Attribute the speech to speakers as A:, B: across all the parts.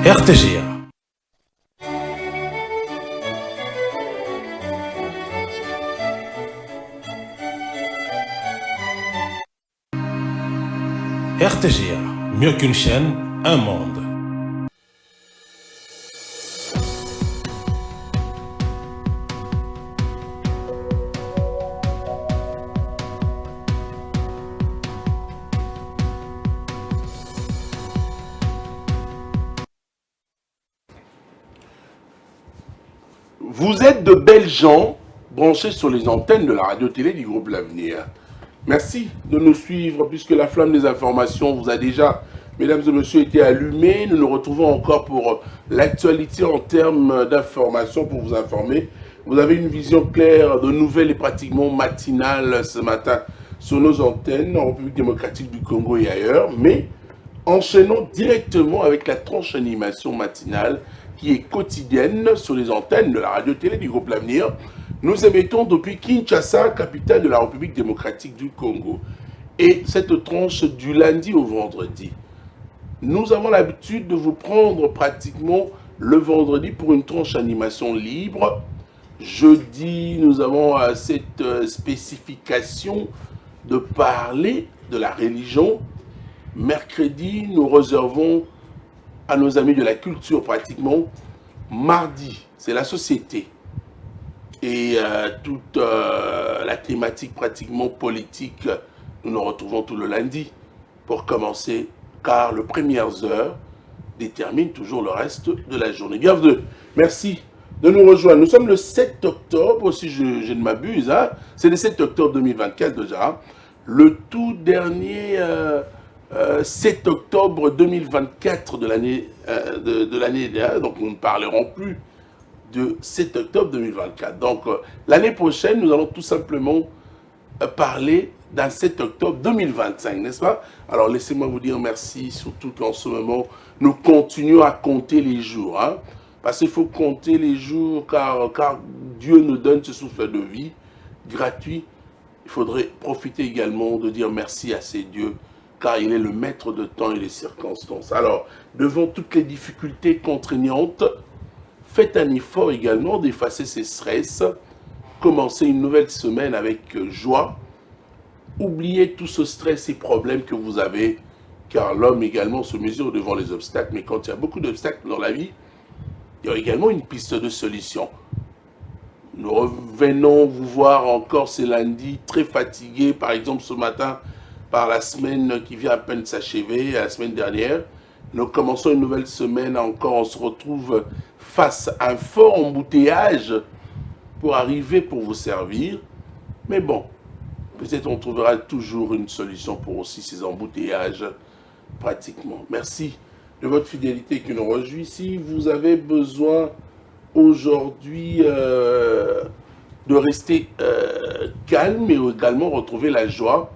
A: RTGA. RTGA, mieux qu'une chaîne, un monde.
B: Vous êtes de belles gens branchés sur les antennes de la radio-télé du groupe L'Avenir. Merci de nous suivre puisque la flamme des informations vous a déjà, mesdames et messieurs, été allumée. Nous nous retrouvons encore pour l'actualité en termes d'information pour vous informer. Vous avez une vision claire de nouvelles et pratiquement matinales ce matin sur nos antennes en République démocratique du Congo et ailleurs. Mais enchaînons directement avec la tranche animation matinale qui est quotidienne sur les antennes de la radio-télé du groupe L'Avenir. Nous émettons depuis Kinshasa, capitale de la République démocratique du Congo. Et cette tranche du lundi au vendredi, nous avons l'habitude de vous prendre pratiquement le vendredi pour une tranche animation libre. Jeudi, nous avons cette spécification de parler de la religion. Mercredi, nous réservons à nos amis de la culture pratiquement. Mardi, c'est la société. Et toute la thématique pratiquement politique, nous nous retrouvons tout le lundi pour commencer, car les premières heures déterminent toujours le reste de la journée. Bienvenue, merci de nous rejoindre. Nous sommes le 7 octobre, si je ne m'abuse, hein. C'est le 7 octobre 2024 déjà, le tout dernier 7 octobre 2024 de l'année dernière, donc nous ne parlerons plus de 7 octobre 2024. Donc l'année prochaine, nous allons tout simplement parler d'un 7 octobre 2025, n'est-ce pas? Alors laissez-moi vous dire merci, surtout qu'en ce moment, nous continuons à compter les jours, hein, parce qu'il faut compter les jours, car Dieu nous donne ce souffle de vie gratuit. Il faudrait profiter également de dire merci à ces dieux, car il est le maître de temps et des circonstances. Alors, devant toutes les difficultés contraignantes, faites un effort également d'effacer ces stress, commencez une nouvelle semaine avec joie, oubliez tout ce stress et problèmes que vous avez, car l'homme également se mesure devant les obstacles, mais quand il y a beaucoup d'obstacles dans la vie, il y a également une piste de solution. Nous revenons vous voir encore ce lundi, très fatigué, par exemple ce matin, par la semaine qui vient à peine de s'achever, la semaine dernière. Nous commençons une nouvelle semaine encore, on se retrouve face à un fort embouteillage pour arriver pour vous servir. Mais bon, peut-être on trouvera toujours une solution pour aussi ces embouteillages, pratiquement. Merci de votre fidélité qui nous réjouit. Si vous avez besoin aujourd'hui de rester calme et également retrouver la joie,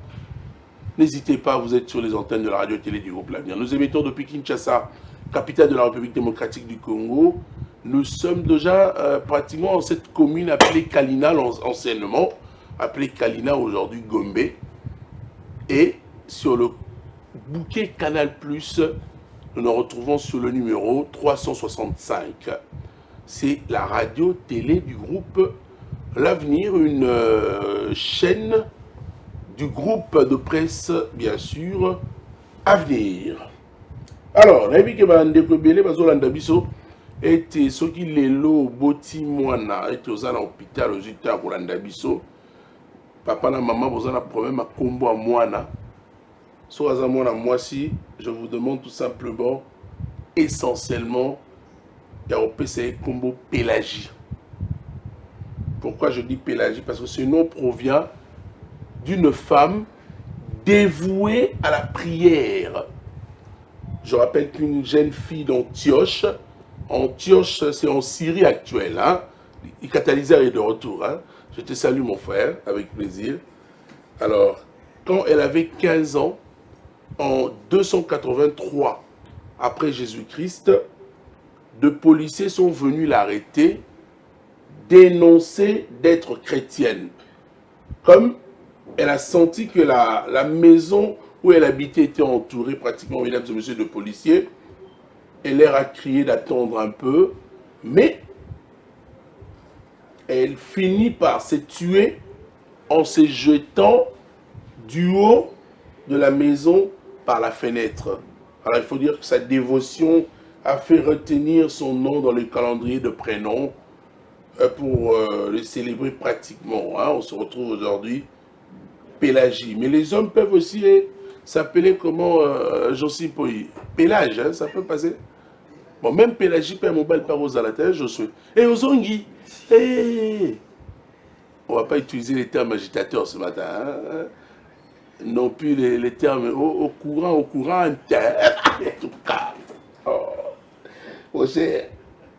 B: n'hésitez pas, vous êtes sur les antennes de la radio-télé du groupe L'Avenir. Nous émettons depuis Kinshasa, capitale de la République démocratique du Congo. Nous sommes déjà pratiquement dans cette commune appelée Kalina, anciennement, appelée Kalina, aujourd'hui Gombe. Et sur le bouquet Canal+, nous nous retrouvons sur le numéro 365. C'est la radio-télé du groupe L'Avenir, une chaîne du groupe de presse, bien sûr, Avenir. Alors, nayebi ke bandeko ebele bazolanda biso ete soki lelo boti mwana ete oza na hôpital ozwi ta kolanda biso, papa na mama boza na problème akombo ya mwana, soki aza mwana mwasi, je vous demande tout simplement, essentiellement, ya kopesa ye kombo Pélagie. Pourquoi je dis Pélagie? Parce que ce nom provient d'une femme dévouée à la prière. Je rappelle qu'une jeune fille d'Antioche, Antioche c'est en Syrie actuelle, hein? Le catalyseur est de retour, hein? Je te salue mon frère, avec plaisir. Alors, quand elle avait 15 ans, en 283 après Jésus-Christ, deux policiers sont venus l'arrêter, dénoncer d'être chrétienne. Comme elle a senti que la maison où elle habitait était entourée pratiquement, mesdames et messieurs, de policiers, elle leur a crié d'attendre un peu, mais elle finit par se tuer en se jetant du haut de la maison par la fenêtre. Alors il faut dire que sa dévotion a fait retenir son nom dans le calendrier de prénoms pour le célébrer pratiquement. Hein. On se retrouve aujourd'hui Pélagie. Mais les hommes peuvent aussi s'appeler comment Joseph Poy. Pélage, hein, ça peut passer. Bon, même Pélagie, Père Mobile, Père Rosalata, je suis. Et Ozongi, on ne va pas utiliser les termes agitateurs ce matin. Hein. Non plus les termes au courant, en terre. En tout cas. Oh.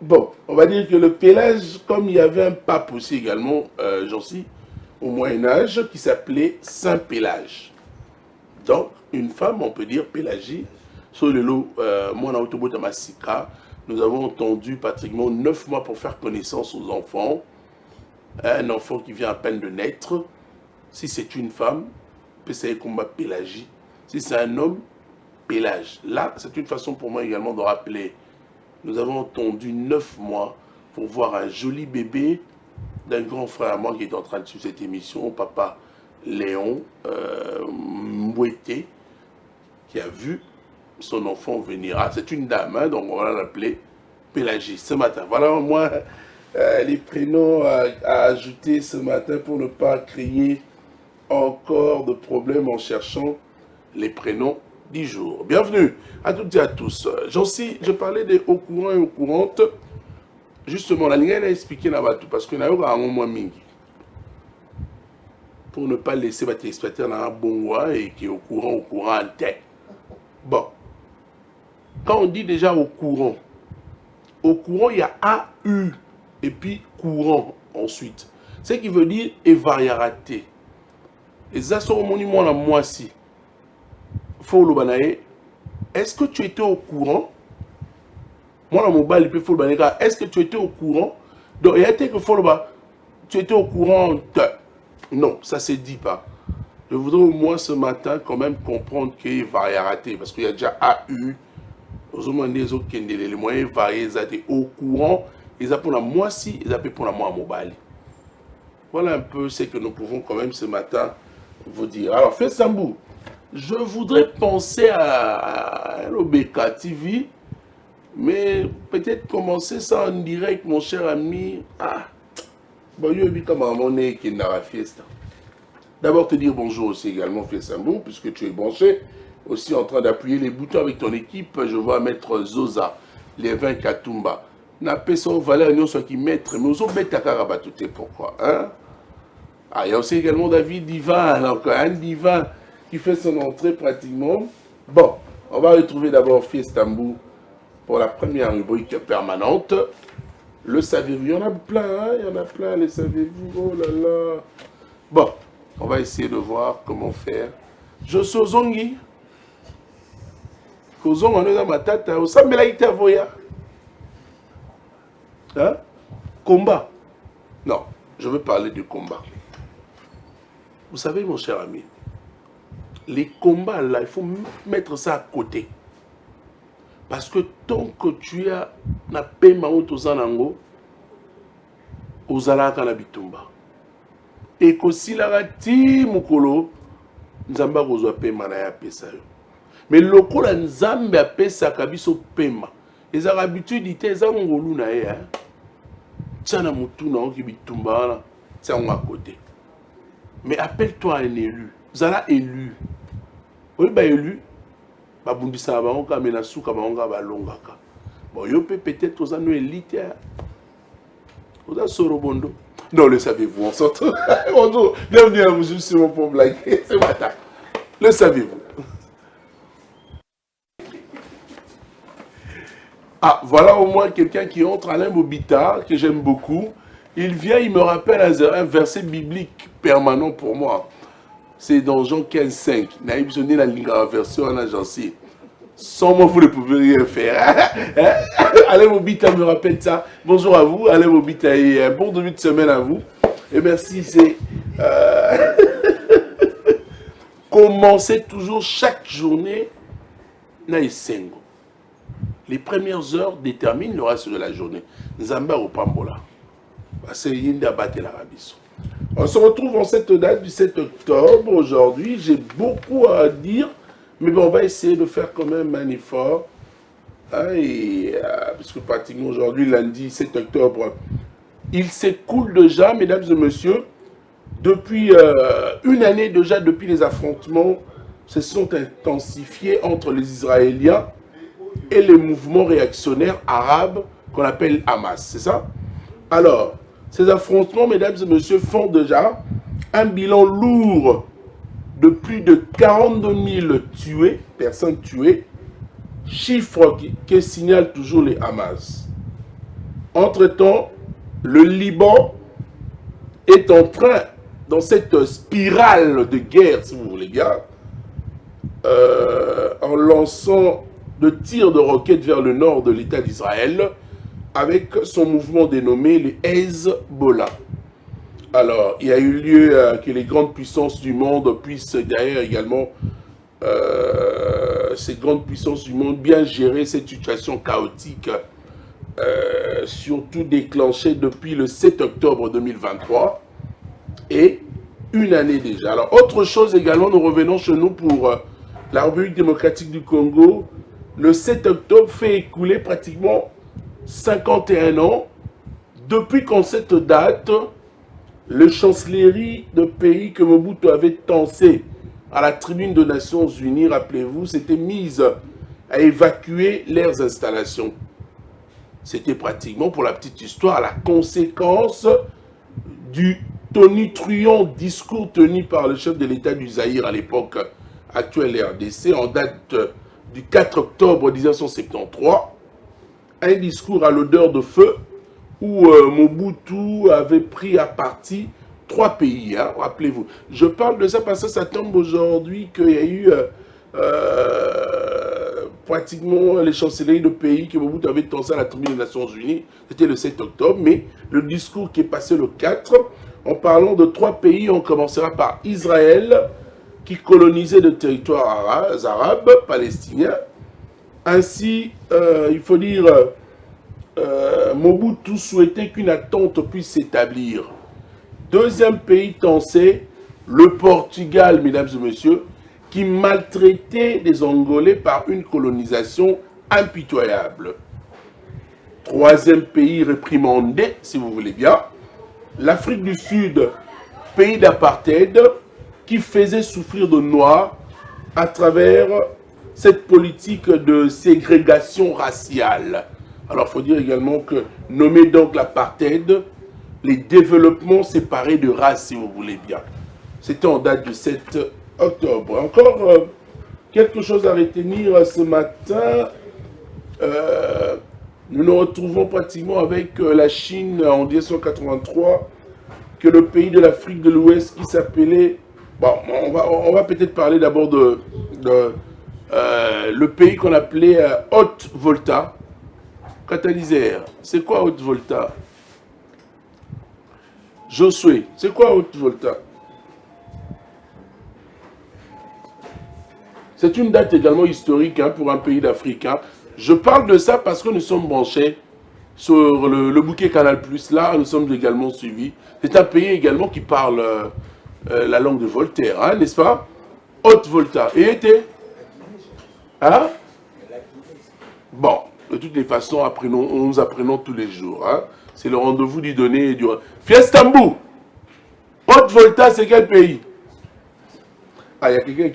B: Bon, on va dire que le Pélage, comme il y avait un pape aussi également, Jancy, au Moyen-Âge, qui s'appelait Saint-Pélage. Donc, une femme, on peut dire Pélagie. Sur le lot, moi, dans l'autobus de Massika, nous avons entendu pratiquement 9 mois pour faire connaissance aux enfants. Un enfant qui vient à peine de naître, si c'est une femme, peut s'appeler combat Pélagie. Si c'est un homme, Pélage. Là, c'est une façon pour moi également de rappeler. Nous avons entendu 9 mois pour voir un joli bébé d'un grand frère à moi qui est en train de suivre cette émission, papa Léon Mbouété, qui a vu son enfant venir. Ah, c'est une dame, hein, donc on va l'appeler Pélagie ce matin. Voilà moi les prénoms à ajouter ce matin pour ne pas créer encore de problèmes en cherchant les prénoms du jour. Bienvenue à toutes et à tous. Je parlais des au courant et aux courantes. Justement, la ligne a expliqué là-bas tout parce qu'il y a eu un moment mingi. Pour ne pas laisser votre téléspectateur dans un bon roi et qui est au courant en tête. Bon. Quand on dit déjà au courant, il y a AU et puis courant ensuite. Ce qui veut dire évariaraté. Et ça, c'est au monument à moi si. Faut le banaye. Est-ce que tu étais au courant? Moi, dans mon bal, il peut faut le banaye. Est-ce que tu étais au courant? Donc, il y a été que faut le banaye. Tu étais au courant de. Non, ça ne se dit pas. Je voudrais au moins ce matin quand même comprendre qu'il y a variaraté. Parce qu'il y a déjà AU. Les moyens variés, ils étaient au courant. Ils appellent pour la moi si, ils appellent pour la moi mobile. Voilà un peu ce que nous pouvons quand même ce matin vous dire. Alors, Fais Sambou, je voudrais penser à l'OBK TV, mais peut-être commencer ça en direct, mon cher ami. Ah, bon, je vais comme un est qui est dans la fiesta. D'abord, te dire bonjour aussi également, Fais Sambou, puisque tu es branché, aussi en train d'appuyer les boutons avec ton équipe. Je vois mettre Zoza, les 20 Katumba. Na peso valeur nous soit qui mettre, mais nous bête à Karabatouté, pourquoi, hein? Ah, il y a aussi également David Divan, encore un Divan qui fait son entrée pratiquement. Bon, on va retrouver d'abord Fiestambou pour la première rubrique permanente. Le savez-vous? Il y en a plein, hein? Il y en a plein, les savez-vous? Oh là là. Bon, on va essayer de voir comment faire. Je suis Zongi. Kozong, on est dans ma tête. Au Sambelaïta Voya. Hein? Combat. Non, je veux parler du combat. Vous savez, mon cher ami, les combats là, il faut mettre ça à côté. Parce que tant que tu as na pema autozanango, ozala kana bitumba. Et que si la rati mukolo, nzamba kozwa pema na ya pesa yo. Mais lokola nzambe a pesa kabiso pema. Les habitudes étaient ngolu na ye, hein. Tiana mutu na oki bitumba na, tiens à côté. Mais appelle-toi un élu. Zala élu. Oui, bah élu. Bah bundisa ba onka mena suka ba onka ba longaka. Bon, yo peut-être aux anneaux élitaires. Aux anneaux sorobondo. Non, le savez-vous, on s'entend. Bonjour, bienvenue à vous sur mon pauvre blague. Ce matin. Le savez-vous. Ah, voilà au moins quelqu'un qui entre, Alain Bobita, que j'aime beaucoup. Il vient, il me rappelle un verset biblique permanent pour moi. C'est dans Jean 15,5. Naïb Sonné la version en agency. Sans moi, vous ne pouvez rien faire. Alain Bobita me rappelle ça. Bonjour à vous, Alain Bobita, et un bon début de semaine à vous. Et merci, c'est... Commencez toujours chaque journée. Naïsengo. Les premières heures déterminent le reste de la journée. Nzamba au Pambola. C'est Yinda Batelarabiso. On se retrouve en cette date du 7 octobre. Aujourd'hui, j'ai beaucoup à dire, mais bon, on va essayer de faire quand même un effort. Puisque pratiquement aujourd'hui, lundi 7 octobre, il s'écoule déjà, mesdames et messieurs, depuis une année déjà, depuis les affrontements se sont intensifiés entre les Israéliens et les mouvements réactionnaires arabes qu'on appelle Hamas, c'est ça? Alors, ces affrontements, mesdames et messieurs, font déjà un bilan lourd de plus de 42 000 tués, personnes tuées, chiffre que signalent toujours les Hamas. Entre-temps, le Liban est en train, dans cette spirale de guerre, si vous voulez bien, en lançant de tirs de roquettes vers le nord de l'État d'Israël, avec son mouvement dénommé le Hezbollah. Alors, il y a eu lieu que les grandes puissances du monde puissent derrière également, ces grandes puissances du monde, bien gérer cette situation chaotique, surtout déclenchée depuis le 7 octobre 2023, et une année déjà. Alors, autre chose également, nous revenons chez nous pour la République démocratique du Congo. Le 7 octobre fait écouler pratiquement 51 ans depuis qu'en cette date, le chancellerie de pays que Mobutu avait tensé à la tribune des Nations Unies, rappelez-vous, s'était mise à évacuer leurs installations. C'était pratiquement, pour la petite histoire, la conséquence du tonitruant discours tenu par le chef de l'État du Zaïre à l'époque actuelle RDC, en date du 4 octobre 1973, un discours à l'odeur de feu où Mobutu avait pris à partie 3 pays, hein, rappelez-vous. Je parle de ça parce que ça tombe aujourd'hui qu'il y a eu pratiquement les chancelleries de pays que Mobutu avait tensé à la tribune des Nations Unies. C'était le 7 octobre, mais le discours qui est passé le 4, en parlant de 3 pays, on commencera par Israël, qui colonisait le territoire arabe, palestinien. Ainsi, il faut dire, Mobutu souhaitait qu'une attente puisse s'établir. Deuxième pays tensé, le Portugal, mesdames et messieurs, qui maltraitait les Angolais par une colonisation impitoyable. Troisième pays réprimandé, si vous voulez bien, l'Afrique du Sud, pays d'apartheid, qui faisait souffrir de Noirs à travers cette politique de ségrégation raciale. Alors, il faut dire également que, nommer donc l'apartheid, les développements séparés de race, si vous voulez bien. C'était en date du 7 octobre. Encore quelque chose à retenir ce matin. Nous nous retrouvons pratiquement avec la Chine en 1983, que le pays de l'Afrique de l'Ouest qui s'appelait... Bon, on va peut-être parler d'abord de le pays qu'on appelait Haute-Volta. Catalyseur, c'est quoi Haute-Volta? Josué, c'est quoi Haute-Volta? C'est une date également historique hein, pour un pays d'Afrique. Hein. Je parle de ça parce que nous sommes branchés sur le bouquet Canal+. Là, nous sommes également suivis. C'est un pays également qui parle la langue de Voltaire, hein, n'est-ce pas? Haute-Volta. Et était? Hein? Bon, de toutes les façons, nous apprenons tous les jours. Hein. C'est le rendez-vous du donné et du... Fiestambou! Haute-Volta, c'est quel pays? Ah, il y a quelqu'un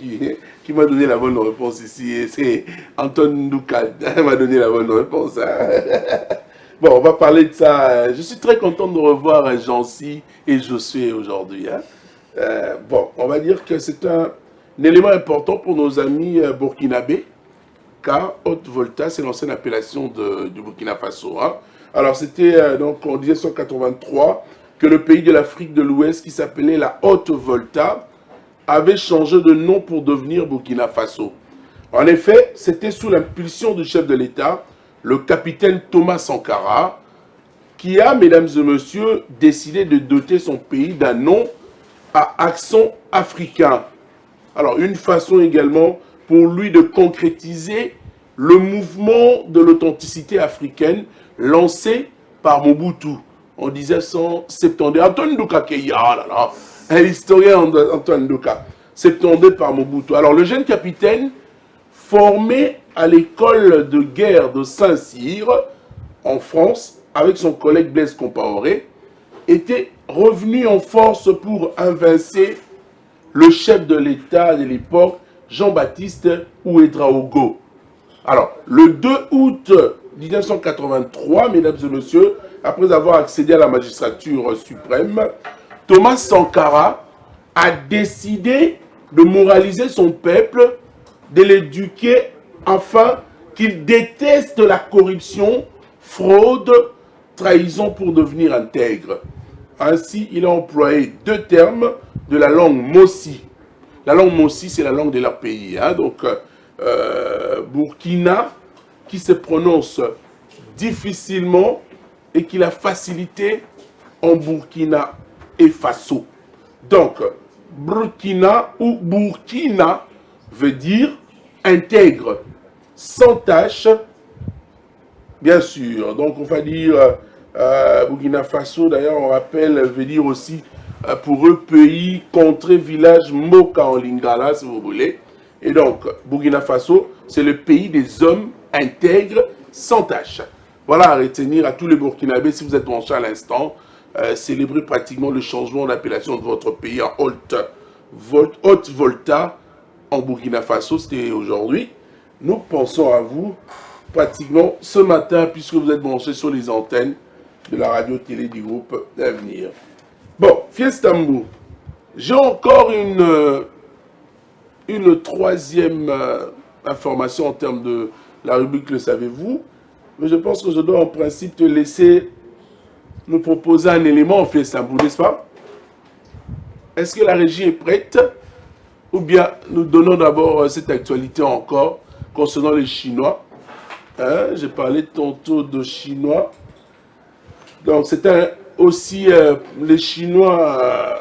B: qui m'a donné la bonne réponse ici. C'est Antoine Doucal. Il m'a donné la bonne réponse. Hein. Bon, on va parler de ça. Je suis très content de revoir Jancy et Josué aujourd'hui. Hein. Bon, on va dire que c'est un élément important pour nos amis burkinabés, car Haute-Volta, c'est l'ancienne appellation du Burkina Faso. Hein. Alors, c'était donc en 1983 que le pays de l'Afrique de l'Ouest, qui s'appelait la Haute-Volta, avait changé de nom pour devenir Burkina Faso. En effet, c'était sous l'impulsion du chef de l'État, le capitaine Thomas Sankara, qui a, mesdames et messieurs, décidé de doter son pays d'un nom à accent africain. Alors, une façon également pour lui de concrétiser le mouvement de l'authenticité africaine lancé par Mobutu en 1972. Antoine Ndouka Keïa, oh là là, un historien Antoine Ndouka, 72 par Mobutu. Alors le jeune capitaine, formé à l'école de guerre de Saint-Cyr, en France, avec son collègue Blaise Compaoré, était revenu en force pour invincer le chef de l'État de l'époque, Jean-Baptiste Ouédraogo. Alors, le 2 août 1983, mesdames et messieurs, après avoir accédé à la magistrature suprême, Thomas Sankara a décidé de moraliser son peuple, de l'éduquer afin qu'il déteste la corruption, fraude, trahison pour devenir intègre. Ainsi, il a employé deux termes de la langue Mossi. La langue Mossi, c'est la langue de leur pays. Hein? Donc, Burkina, qui se prononce difficilement et qui l'a facilité en Burkina et Faso. Donc, Burkina ou Burkina veut dire intègre, sans tâche, bien sûr. Donc, on va dire Burkina Faso, d'ailleurs, on rappelle, veut dire aussi pour eux pays, contrée, village, Moka en Lingala, si vous voulez. Et donc, Burkina Faso, c'est le pays des hommes intègres, sans tâche. Voilà à retenir à tous les Burkinabés, si vous êtes branchés à l'instant, célébrez pratiquement le changement d'appellation de votre pays en Haute-Volta, en Burkina Faso, c'était aujourd'hui. Nous pensons à vous pratiquement ce matin, puisque vous êtes branchés sur les antennes de la radio-télé du groupe D'Avenir. Bon, Fiestambu, j'ai encore une troisième information en termes de la rubrique Le Savez-vous, mais je pense que je dois en principe te laisser nous proposer un élément en Fiestambu, n'est-ce pas? Est-ce que la régie est prête? Ou bien nous donnons d'abord cette actualité encore concernant les Chinois. Hein? J'ai parlé tantôt de Chinois. Donc c'est aussi les Chinois,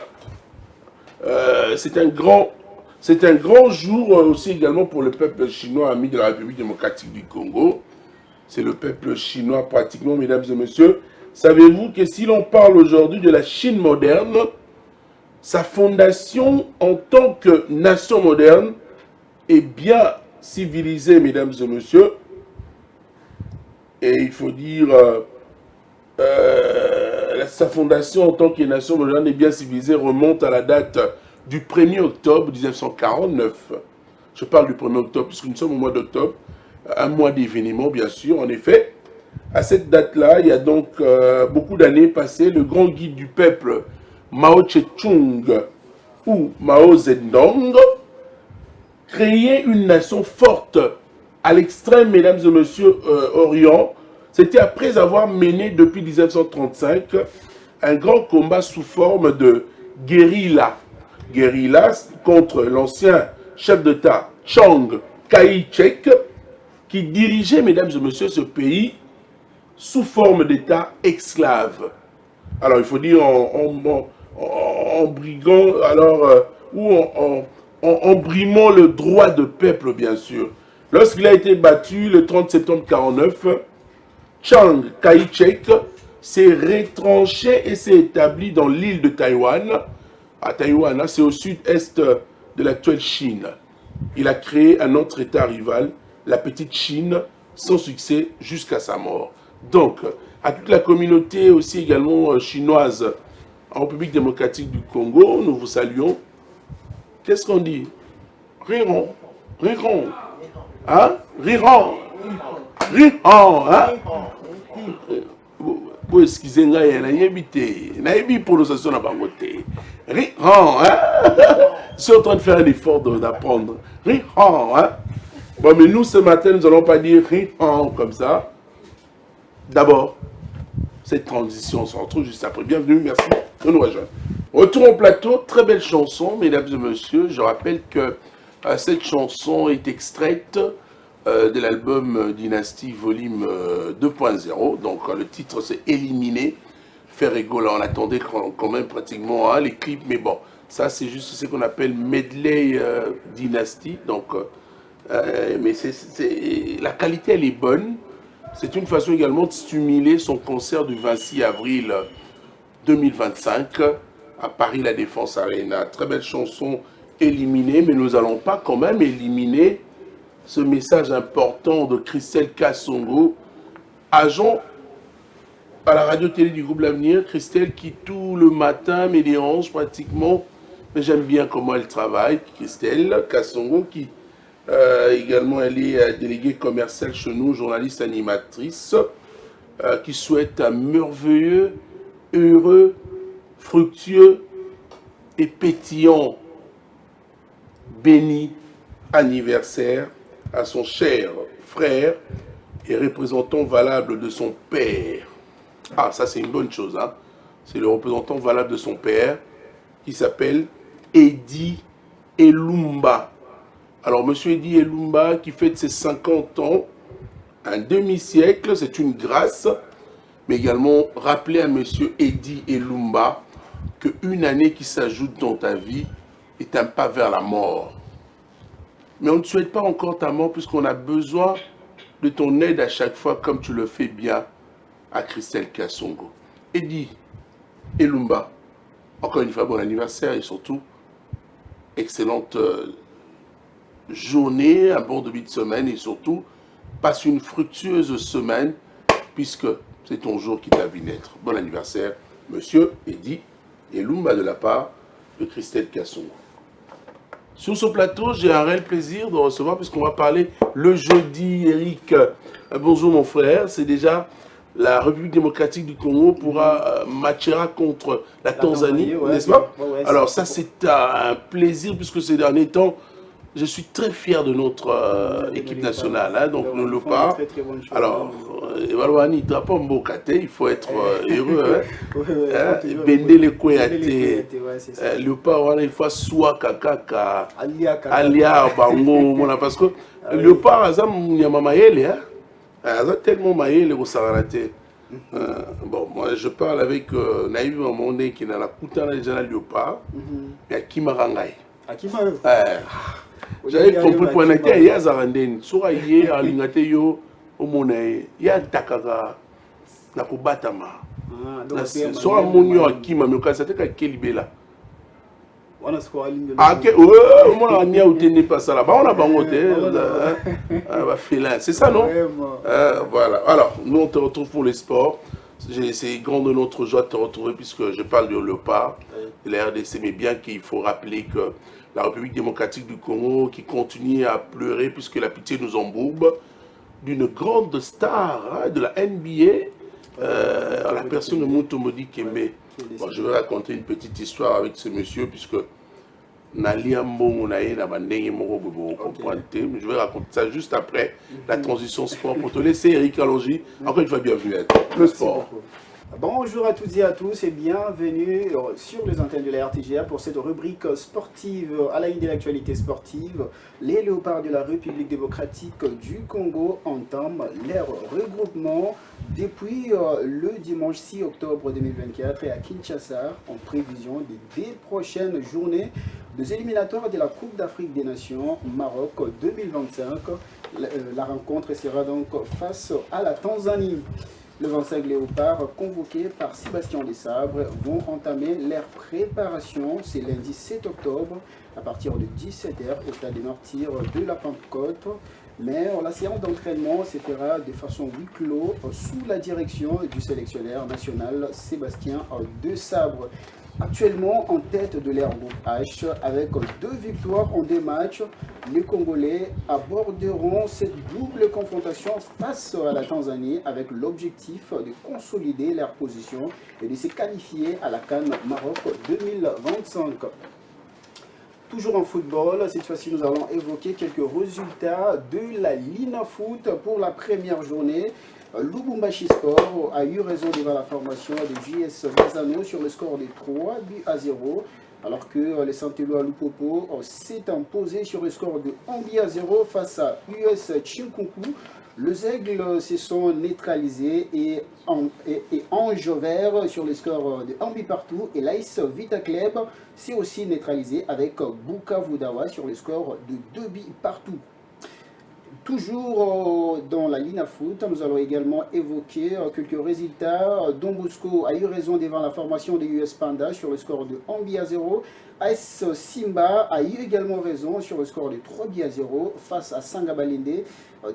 B: c'est un grand jour aussi également pour le peuple chinois ami de la République démocratique du Congo. C'est le peuple chinois pratiquement, mesdames et messieurs. Savez-vous que si l'on parle aujourd'hui de la Chine moderne, sa fondation en tant que nation moderne est bien civilisée, mesdames et messieurs. Et il faut dire, sa fondation en tant que nation moderne est bien civilisée remonte à la date du 1er octobre 1949. Je parle du 1er octobre puisque nous sommes au mois d'octobre, un mois d'événements bien sûr. En effet, à cette date-là, il y a donc beaucoup d'années passées, le grand guide du peuple, Mao Tse-tung ou Mao Zedong, créait une nation forte à l'extrême, mesdames et messieurs, Orient. C'était après avoir mené depuis 1935 un grand combat sous forme de guérilla. Guérilla contre l'ancien chef d'État Chiang Kai-shek, qui dirigeait, mesdames et messieurs, ce pays sous forme d'État esclave. Alors, il faut dire en briguant, alors, ou en brimant le droit de peuple, bien sûr. Lorsqu'il a été battu le 30 septembre 1949, Chiang Kai-shek s'est retranché et s'est établi dans l'île de Taïwan. À Taïwan, c'est au sud-est de l'actuelle Chine. Il a créé un autre État rival, la petite Chine, sans succès jusqu'à sa mort. Donc, à toute la communauté aussi également chinoise en République démocratique du Congo, nous vous saluons. Qu'est-ce qu'on dit? Rirons, rirons, hein? Rirons, rirons, hein? Vous excusez moi, je n'ai pas prononciation dans ma côté. Rirons, hein? Je suis en train de faire un effort d'apprendre. Rirons, hein? Bon, mais nous, ce matin, nous n'allons pas dire rirons comme ça. D'abord, cette transition, on se retrouve juste après. Bienvenue, merci de nous rejoindre. Retour au plateau, très belle chanson, mesdames et messieurs. Je rappelle que cette chanson est extraite de l'album Dynasty Volume 2.0. Donc le titre c'est Éliminé. Ferrego, là on attendait quand même pratiquement les clips, mais bon, ça c'est juste ce qu'on appelle Medley Dynasty. Donc Mais la qualité, elle est bonne. C'est une façon également de stimuler son concert du 26 avril 2025 à Paris La Défense Arena. Très belle chanson éliminée, mais nous n'allons pas quand même éliminer ce message important de Christelle Kassongo, agent à la radio-télé du groupe L'Avenir. Christelle qui tout le matin me dérange pratiquement, mais j'aime bien comment elle travaille. Christelle Kassongo qui également elle est déléguée commerciale chez nous, journaliste animatrice, qui souhaite un merveilleux, heureux, fructueux et pétillant béni anniversaire à son cher frère et représentant valable de son père. Ah, ça c'est une bonne chose, hein. C'est le représentant valable de son père qui s'appelle Eddie Elumba. Alors, monsieur Eddie Elumba qui fête ses 50 ans, un demi-siècle, c'est une grâce, mais également rappeler à monsieur Eddie Elumba qu'une année qui s'ajoute dans ta vie est un pas vers la mort. Mais on ne souhaite pas encore ta mort puisqu'on a besoin de ton aide à chaque fois comme tu le fais bien à Christelle Kassongo. Eddie Elumba, encore une fois, bon anniversaire et surtout, excellente journée, un bon début de semaine et surtout, passe une fructueuse semaine puisque c'est ton jour qui t'a vu naître. Bon anniversaire, monsieur Eddie Elumba de la part de Christelle Kassongo. Sur ce plateau, j'ai un réel plaisir de recevoir puisqu'on va parler le jeudi, Eric. Bonjour mon frère, c'est déjà la République démocratique du Congo pourra matchera contre la Tanzanie, ouais, n'est-ce pas? Ouais, alors ça c'est un plaisir puisque ces derniers temps, je suis très fier de notre équipe nationale, hein, donc nous le pas. Alors, Evaluani, il faut être heureux. Bendele Kouyaté, Léopard, il faut soit Kakaka, Alia Bango, parce que Léopard, Azam Yamamayele, Azam tellement Mayele au Saranaté. Bon, moi je parle avec Naïve Mamonde qui n'a la Koutana déjà Léopard, et Akimarangai. J'avais compris pour un été, il y a Zaranden, soit il y a Lingate yo, au Monae, il y a Takaka, Nakobatama. Soit Monio Akima, mais quand c'était Kelibela. Ah, ok, on a mis au tennis pas ça là-bas, on a bangoté, c'est ça non? Voilà, alors nous on te retrouve pour les sports. C'est grand de notre joie de te retrouver puisque je parle de Léopard et la RDC, mais bien qu'il faut rappeler que la République démocratique du Congo qui continue à pleurer puisque la pitié nous embourbe d'une grande star hein, de la NBA, la personne de Moutomodi Kembe. Bon, je vais raconter une petite histoire avec ce monsieur puisque je vais raconter ça juste après la transition sport pour te laisser Eric Alongi. Encore une fois, bienvenue à le sport.
C: Bonjour à toutes et à tous et bienvenue sur les antennes de la RTGA pour cette rubrique sportive à la ligne de l'actualité sportive. Les Léopards de la République démocratique du Congo entament leur regroupement depuis le dimanche 6 octobre 2024 et à Kinshasa en prévision des 2 prochaines journées des éliminatoires de la Coupe d'Afrique des Nations Maroc 2025. La rencontre sera donc face à la Tanzanie. Le 25 Léopards, convoqués par Sébastien Desabre, vont entamer leur préparation ce lundi 7 octobre à partir de 17h au stade des Martyrs de la Pentecôte. Mais la séance d'entraînement se fera de façon huis clos sous la direction du sélectionneur national Sébastien Desabre. Actuellement en tête de leur groupe H, avec 2 victoires en 2 matchs, les Congolais aborderont cette double confrontation face à la Tanzanie avec l'objectif de consolider leur position et de se qualifier à la CAN Maroc 2025. Toujours en football, cette fois-ci nous allons évoquer quelques résultats de la Lina Foot pour la première journée. Lubumbashi Sport a eu raison devant la formation de JS Bazano sur le score de 3-0, alors que les Santellois Lupopo s'est imposé sur le score de 1-0 face à US Chinkunku. Les Aigles se sont neutralisés et Ange Vert sur le score de 1 partout et l'Aïs Vita Club s'est aussi neutralisé avec Bukavu Dawa sur le score de 2 partout. Toujours dans la Lina Foot, nous allons également évoquer quelques résultats. Don Bosco a eu raison devant la formation des US Panda sur le score de 1 but à 0. AS Simba a eu également raison sur le score de 3 buts à 0 face à Sangabalende.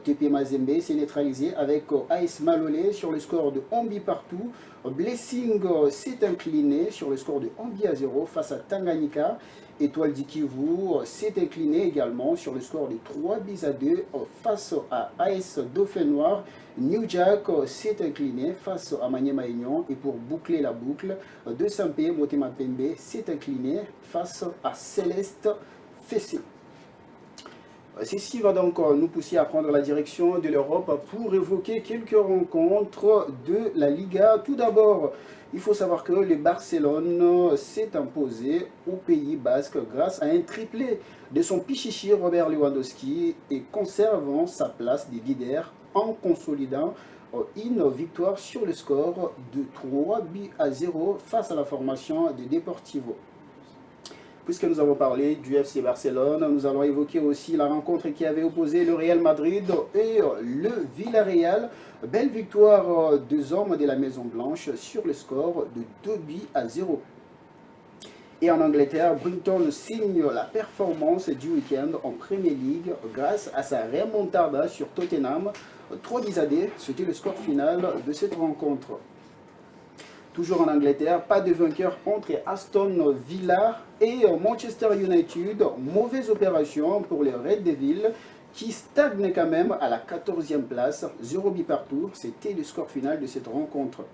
C: TP Mazembe s'est neutralisé avec AS Malolé sur le score de 1 but partout. Blessing s'est incliné sur le score de 1 but à 0 face à Tanganyika. Étoile du Kivu s'est incliné également sur le score de 3 buts à 2 face à AS Dauphin Noir. New Jack s'est incliné face à Maniema Union. Et pour boucler la boucle, de Sampé, Motema Pembe s'est incliné face à Céleste Fessé. Ceci va donc nous pousser à prendre la direction de l'Europe pour évoquer quelques rencontres de la Liga. Tout d'abord, il faut savoir que le Barcelone s'est imposé au Pays Basque grâce à un triplé de son pichichi Robert Lewandowski et conservant sa place de leader en consolidant une victoire sur le score de 3 buts à 0 face à la formation de Deportivo. Puisque nous avons parlé du FC Barcelone, nous allons évoquer aussi la rencontre qui avait opposé le Real Madrid et le Villarreal. Belle victoire des hommes de la Maison Blanche sur le score de 2 buts à 0. Et en Angleterre, Brighton signe la performance du week-end en Premier League grâce à sa remontada sur Tottenham. 3 buts à 2, c'était le score final de cette rencontre. Toujours en Angleterre, pas de vainqueur entre Aston Villa et Manchester United. Mauvaise opération pour les Red Devils qui stagnent quand même à la 14e place. 0 but partout, c'était le score final de cette rencontre.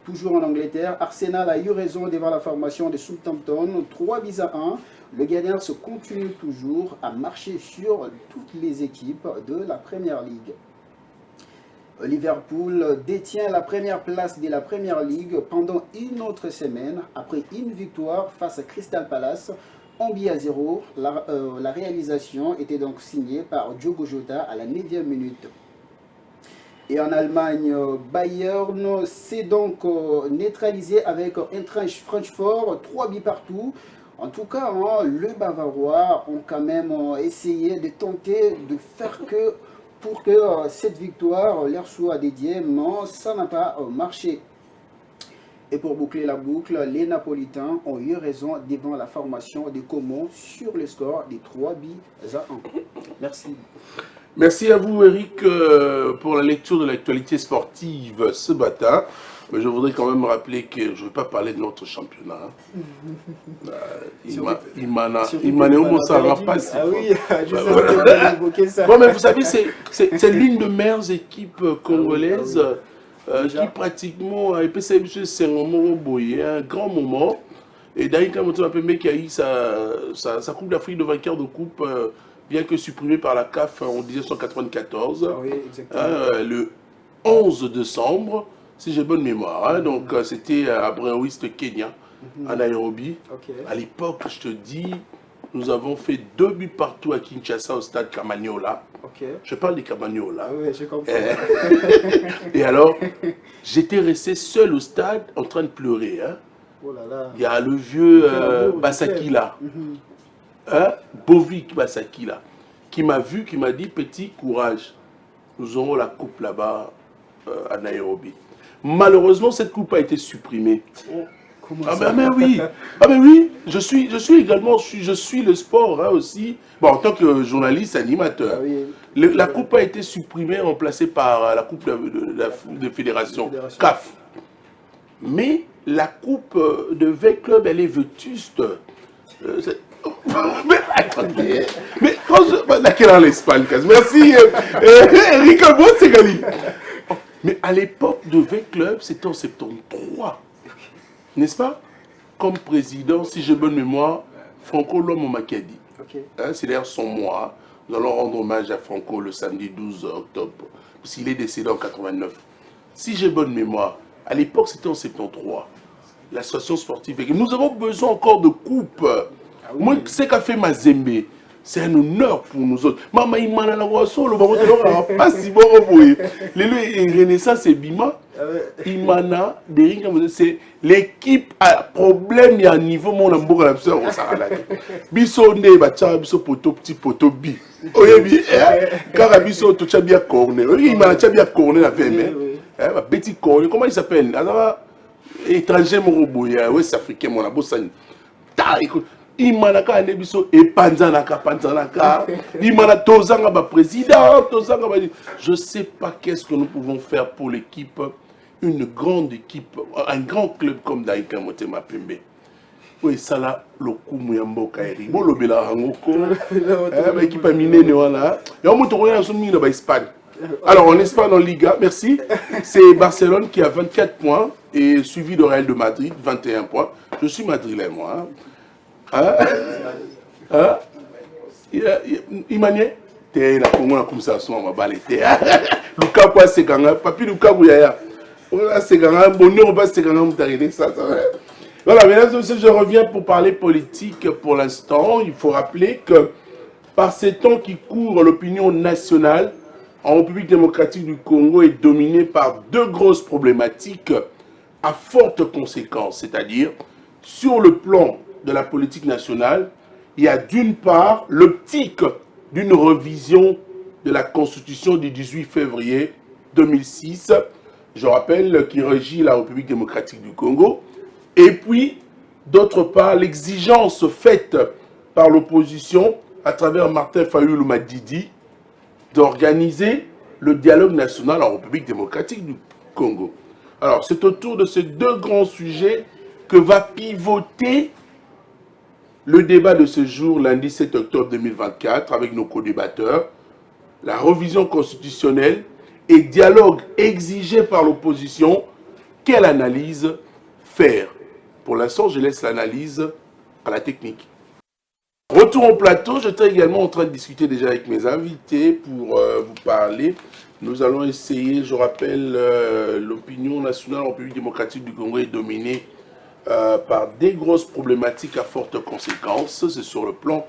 C: Toujours en Angleterre, Arsenal a eu raison devant la formation de Southampton. 3 buts à 1. Le Gunners se continue toujours à marcher sur toutes les équipes de la Premier League. Liverpool détient la première place de la Premier League pendant une autre semaine après une victoire face à Crystal Palace. 1 but à 0. La réalisation était donc signée par Diogo Jota à la 9e minute. Et en Allemagne, Bayern s'est donc neutralisé avec Eintracht Francfort, 3 buts partout. En tout cas, les Bavarois ont quand même essayé de tenter de faire que pour que cette victoire leur soit dédiée, mais ça n'a pas marché. Et pour boucler la boucle, les Napolitains ont eu raison devant la formation des Como sur le score des 3 buts à 1. Merci.
B: Merci à vous, Eric, pour la lecture de l'actualité sportive ce matin. Mais je voudrais quand même rappeler que je ne vais pas parler de notre championnat.
C: Ah oui, je savais évoquer ça.
B: Bon, mais vous savez, c'est l'une des meilleures équipes congolaises qui pratiquement a c'est un grand moment. Et Daïka Motomapembe qui a eu sa Coupe d'Afrique de vainqueur de coupe, bien que supprimée par la CAF en 1994,
C: oui,
B: le 11 décembre. Si j'ai bonne mémoire, donc c'était à Brunwist, Kenya, à Nairobi. À l'époque, je te dis, nous avons fait 2 buts partout à Kinshasa au stade Kamanyola. Je parle des Kamanyola.
C: Ah oui, je comprends.
B: Et alors, j'étais resté seul au stade en train de pleurer.
C: Oh là là.
B: Il y a le vieux Basakila, Bovik Basakila, qui m'a vu, qui m'a dit, petit courage, nous aurons la coupe là-bas à Nairobi. Malheureusement, cette coupe a été supprimée. Mais oui, je suis également, je suis le sport aussi, bon, en tant que journaliste, animateur. La coupe a été supprimée, remplacée par la coupe de fédération, CAF. Mais la coupe de V-Club, elle est vétuste. Mais attendez, mais quand je... Laquelle en l'Espagne, merci Eric Segali. Mais à l'époque de V-Club, c'était en 73, n'est-ce pas? Comme président, si j'ai bonne mémoire, Franco Lomo Makadi. C'est d'ailleurs son mois. Nous allons rendre hommage à Franco le samedi 12 octobre, parce qu'il est décédé en 89. Si j'ai bonne mémoire, à l'époque, c'était en 73. L'association sportive. Nous avons besoin encore de coupes. Moi, c'est qu'a fait Mazembe. c'est un honneur pour nous autres. Maman, il m'a pas si bon. Les Renaissance et Bima, il m'a c'est l'équipe a problème, il y a un niveau, mon amour, on s'arrête là. Bissonde, biso poto, petit poto bi. Oui, car biso, tu as bien corné. Il m'a bien corné la femme. Petit corné, comment il s'appelle? Étranger, mon robot, West Africain, mon abossani. Écoute. Imanaka nebiso et panzanaka. Imana tozanga ba président, tozanga ba. Je sais pas qu'est-ce que nous pouvons faire pour l'équipe, une grande équipe, un grand club comme Daïka Motema Pembe. Oui, ça là, le coup muyambo kairi. Bon le bela hangoko. Équipe minée voilà. Et on monte rien sur mine ba Espagne. Alors en Espagne en Liga, merci. C'est Barcelone qui a 24 points et suivi de Real de Madrid 21 points. Je suis madrilène moi. Imanie t'es là pour moi comme ça son ma balle t'es Lucas quoi c'est ganga papi Lucas Bouyaya voilà c'est ganga bonheur pas c'est ganga m'arriver ça voilà mesdames et messieurs je reviens pour parler politique pour l'instant. Il faut rappeler que par ces temps qui courent l'opinion nationale en République démocratique du Congo est dominée par deux grosses problématiques à fortes conséquences, c'est-à-dire sur le plan de la politique nationale, il y a d'une part l'optique d'une révision de la Constitution du 18 février 2006, je rappelle, qui régit la République démocratique du Congo, et puis d'autre part l'exigence faite par l'opposition à travers Martin Fayulu Madidi d'organiser le dialogue national en République démocratique du Congo. Alors c'est autour de ces deux grands sujets que va pivoter le débat de ce jour, lundi 7 octobre 2024, avec nos co-débatteurs, la révision constitutionnelle et dialogue exigé par l'opposition, quelle analyse faire? Pour l'instant, je laisse l'analyse à la technique. Retour au plateau, j'étais également en train de discuter déjà avec mes invités pour vous parler. Nous allons essayer, je rappelle, l'opinion nationale en République démocratique du Congo est dominée par des grosses problématiques à fortes conséquences. C'est sur le plan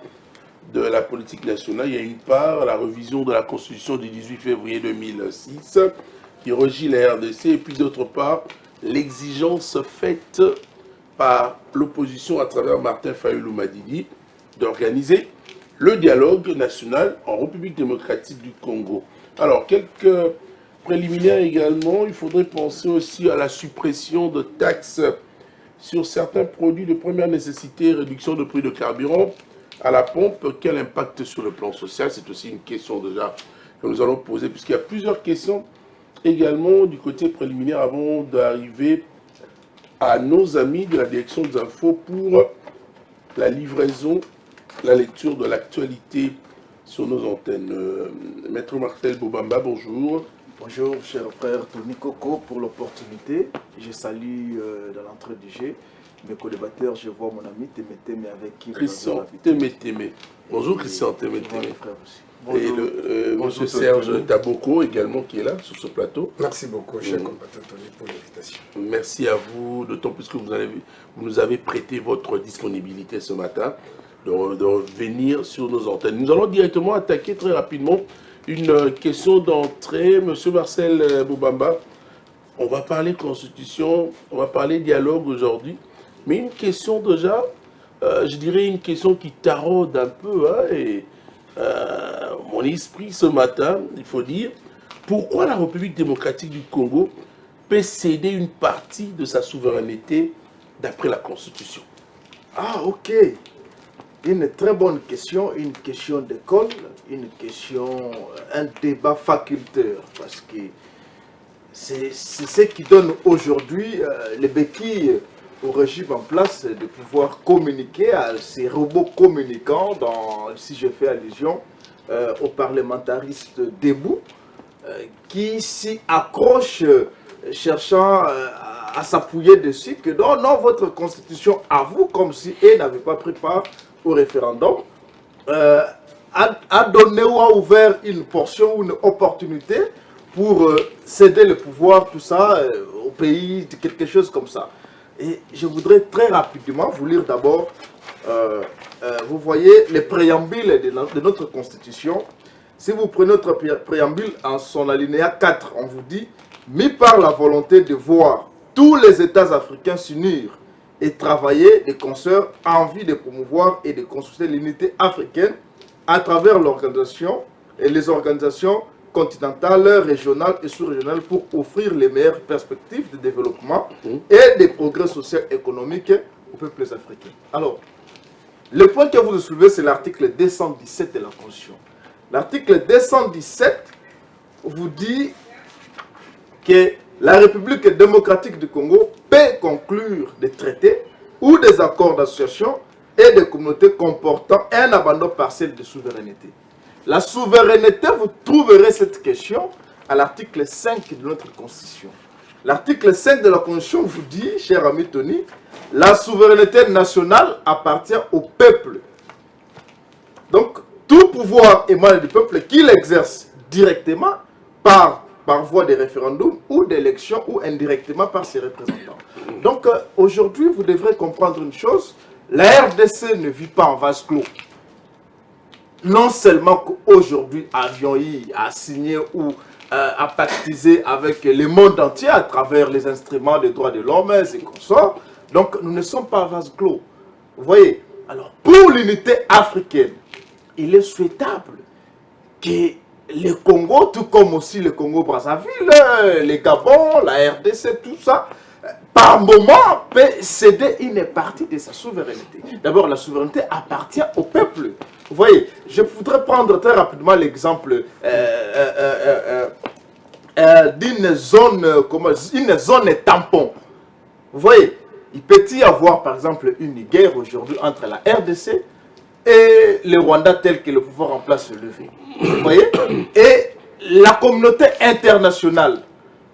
B: de la politique nationale. Il y a une part, la révision de la Constitution du 18 février 2006 qui régit la RDC, et puis d'autre part, l'exigence faite par l'opposition à travers Martin Fayulu Madidi d'organiser le dialogue national en République démocratique du Congo. Alors, quelques préliminaires également. Il faudrait penser aussi à la suppression de taxes sur certains produits de première nécessité, réduction de prix de carburant à la pompe. Quel impact sur le plan social? C'est aussi une question déjà que nous allons poser, puisqu'il y a plusieurs questions également du côté préliminaire avant d'arriver à nos amis de la direction des infos pour la livraison, la lecture de l'actualité sur nos antennes. Maître Marcel Bobamba, bonjour.
D: Bonjour, cher frère Tony Coco, pour l'opportunité. Je salue dans l'entrée du jeu mes co-débatteurs. Je vois mon ami Témé avec qui
B: Christian Témé. Bonjour Christian Témé. Et monsieur Serge Taboko également qui est là sur ce plateau.
E: Merci beaucoup, cher compatriote Tony, pour l'invitation.
B: Merci à vous, d'autant plus que vous nous avez prêté votre disponibilité ce matin de revenir sur nos antennes. Nous allons directement attaquer très rapidement une question d'entrée. Monsieur Marcel Boubamba, on va parler constitution, on va parler dialogue aujourd'hui, mais une question déjà, je dirais une question qui taraude un peu, mon esprit ce matin, il faut dire, pourquoi la République démocratique du Congo peut céder une partie de sa souveraineté d'après la Constitution?
D: Ah, ok. Une très bonne question, une question d'école, une question, un débat facultaire, parce que c'est ce qui donne aujourd'hui les béquilles au régime en place de pouvoir communiquer à ces robots communicants, si je fais allusion aux parlementaristes debout, qui s'y accrochent cherchant à s'appuyer dessus, que non, votre constitution à vous, comme si eux n'avaient pas pris part au référendum, a donné ou a ouvert une portion ou une opportunité pour céder le pouvoir, tout ça, au pays, quelque chose comme ça. Et je voudrais très rapidement vous lire d'abord vous voyez les préambules de notre constitution. Si vous prenez notre préambule en son alinéa 4, on vous dit « Mis par la volonté de voir tous les États africains s'unir et travailler de concert en vue de promouvoir et de construire l'unité africaine à travers l'organisation et les organisations continentales, régionales et sous-régionales pour offrir les meilleures perspectives de développement et de progrès social et économique aux peuples africains. » Alors, le point que vous soulevez, c'est l'article 217 de la Constitution. L'article 217 vous dit que la République démocratique du Congo peut conclure des traités ou des accords d'association et des communautés comportant un abandon partiel de souveraineté. La souveraineté, vous trouverez cette question à l'article 5 de notre Constitution. L'article 5 de la Constitution vous dit, cher ami Tony, la souveraineté nationale appartient au peuple. Donc, tout pouvoir émane du peuple qui l'exerce directement par voie de référendum ou d'élection ou indirectement par ses représentants. Donc, aujourd'hui, vous devrez comprendre une chose, la RDC ne vit pas en vase clos. Non seulement qu'aujourd'hui, avions a signé ou a pactisé avec le monde entier à travers les instruments des droits de l'homme et consorts, donc nous ne sommes pas en vase clos. Vous voyez, alors pour l'unité africaine, il est souhaitable que le Congo, tout comme aussi le Congo-Brazzaville, le Gabon, la RDC, tout ça, par moment, peut céder une partie de sa souveraineté. D'abord, la souveraineté appartient au peuple. Vous voyez, je voudrais prendre très rapidement l'exemple d'une zone tampon. Vous voyez, il peut y avoir par exemple une guerre aujourd'hui entre la RDC et le Rwanda tel que le pouvoir en place se lever. Vous voyez? Et la communauté internationale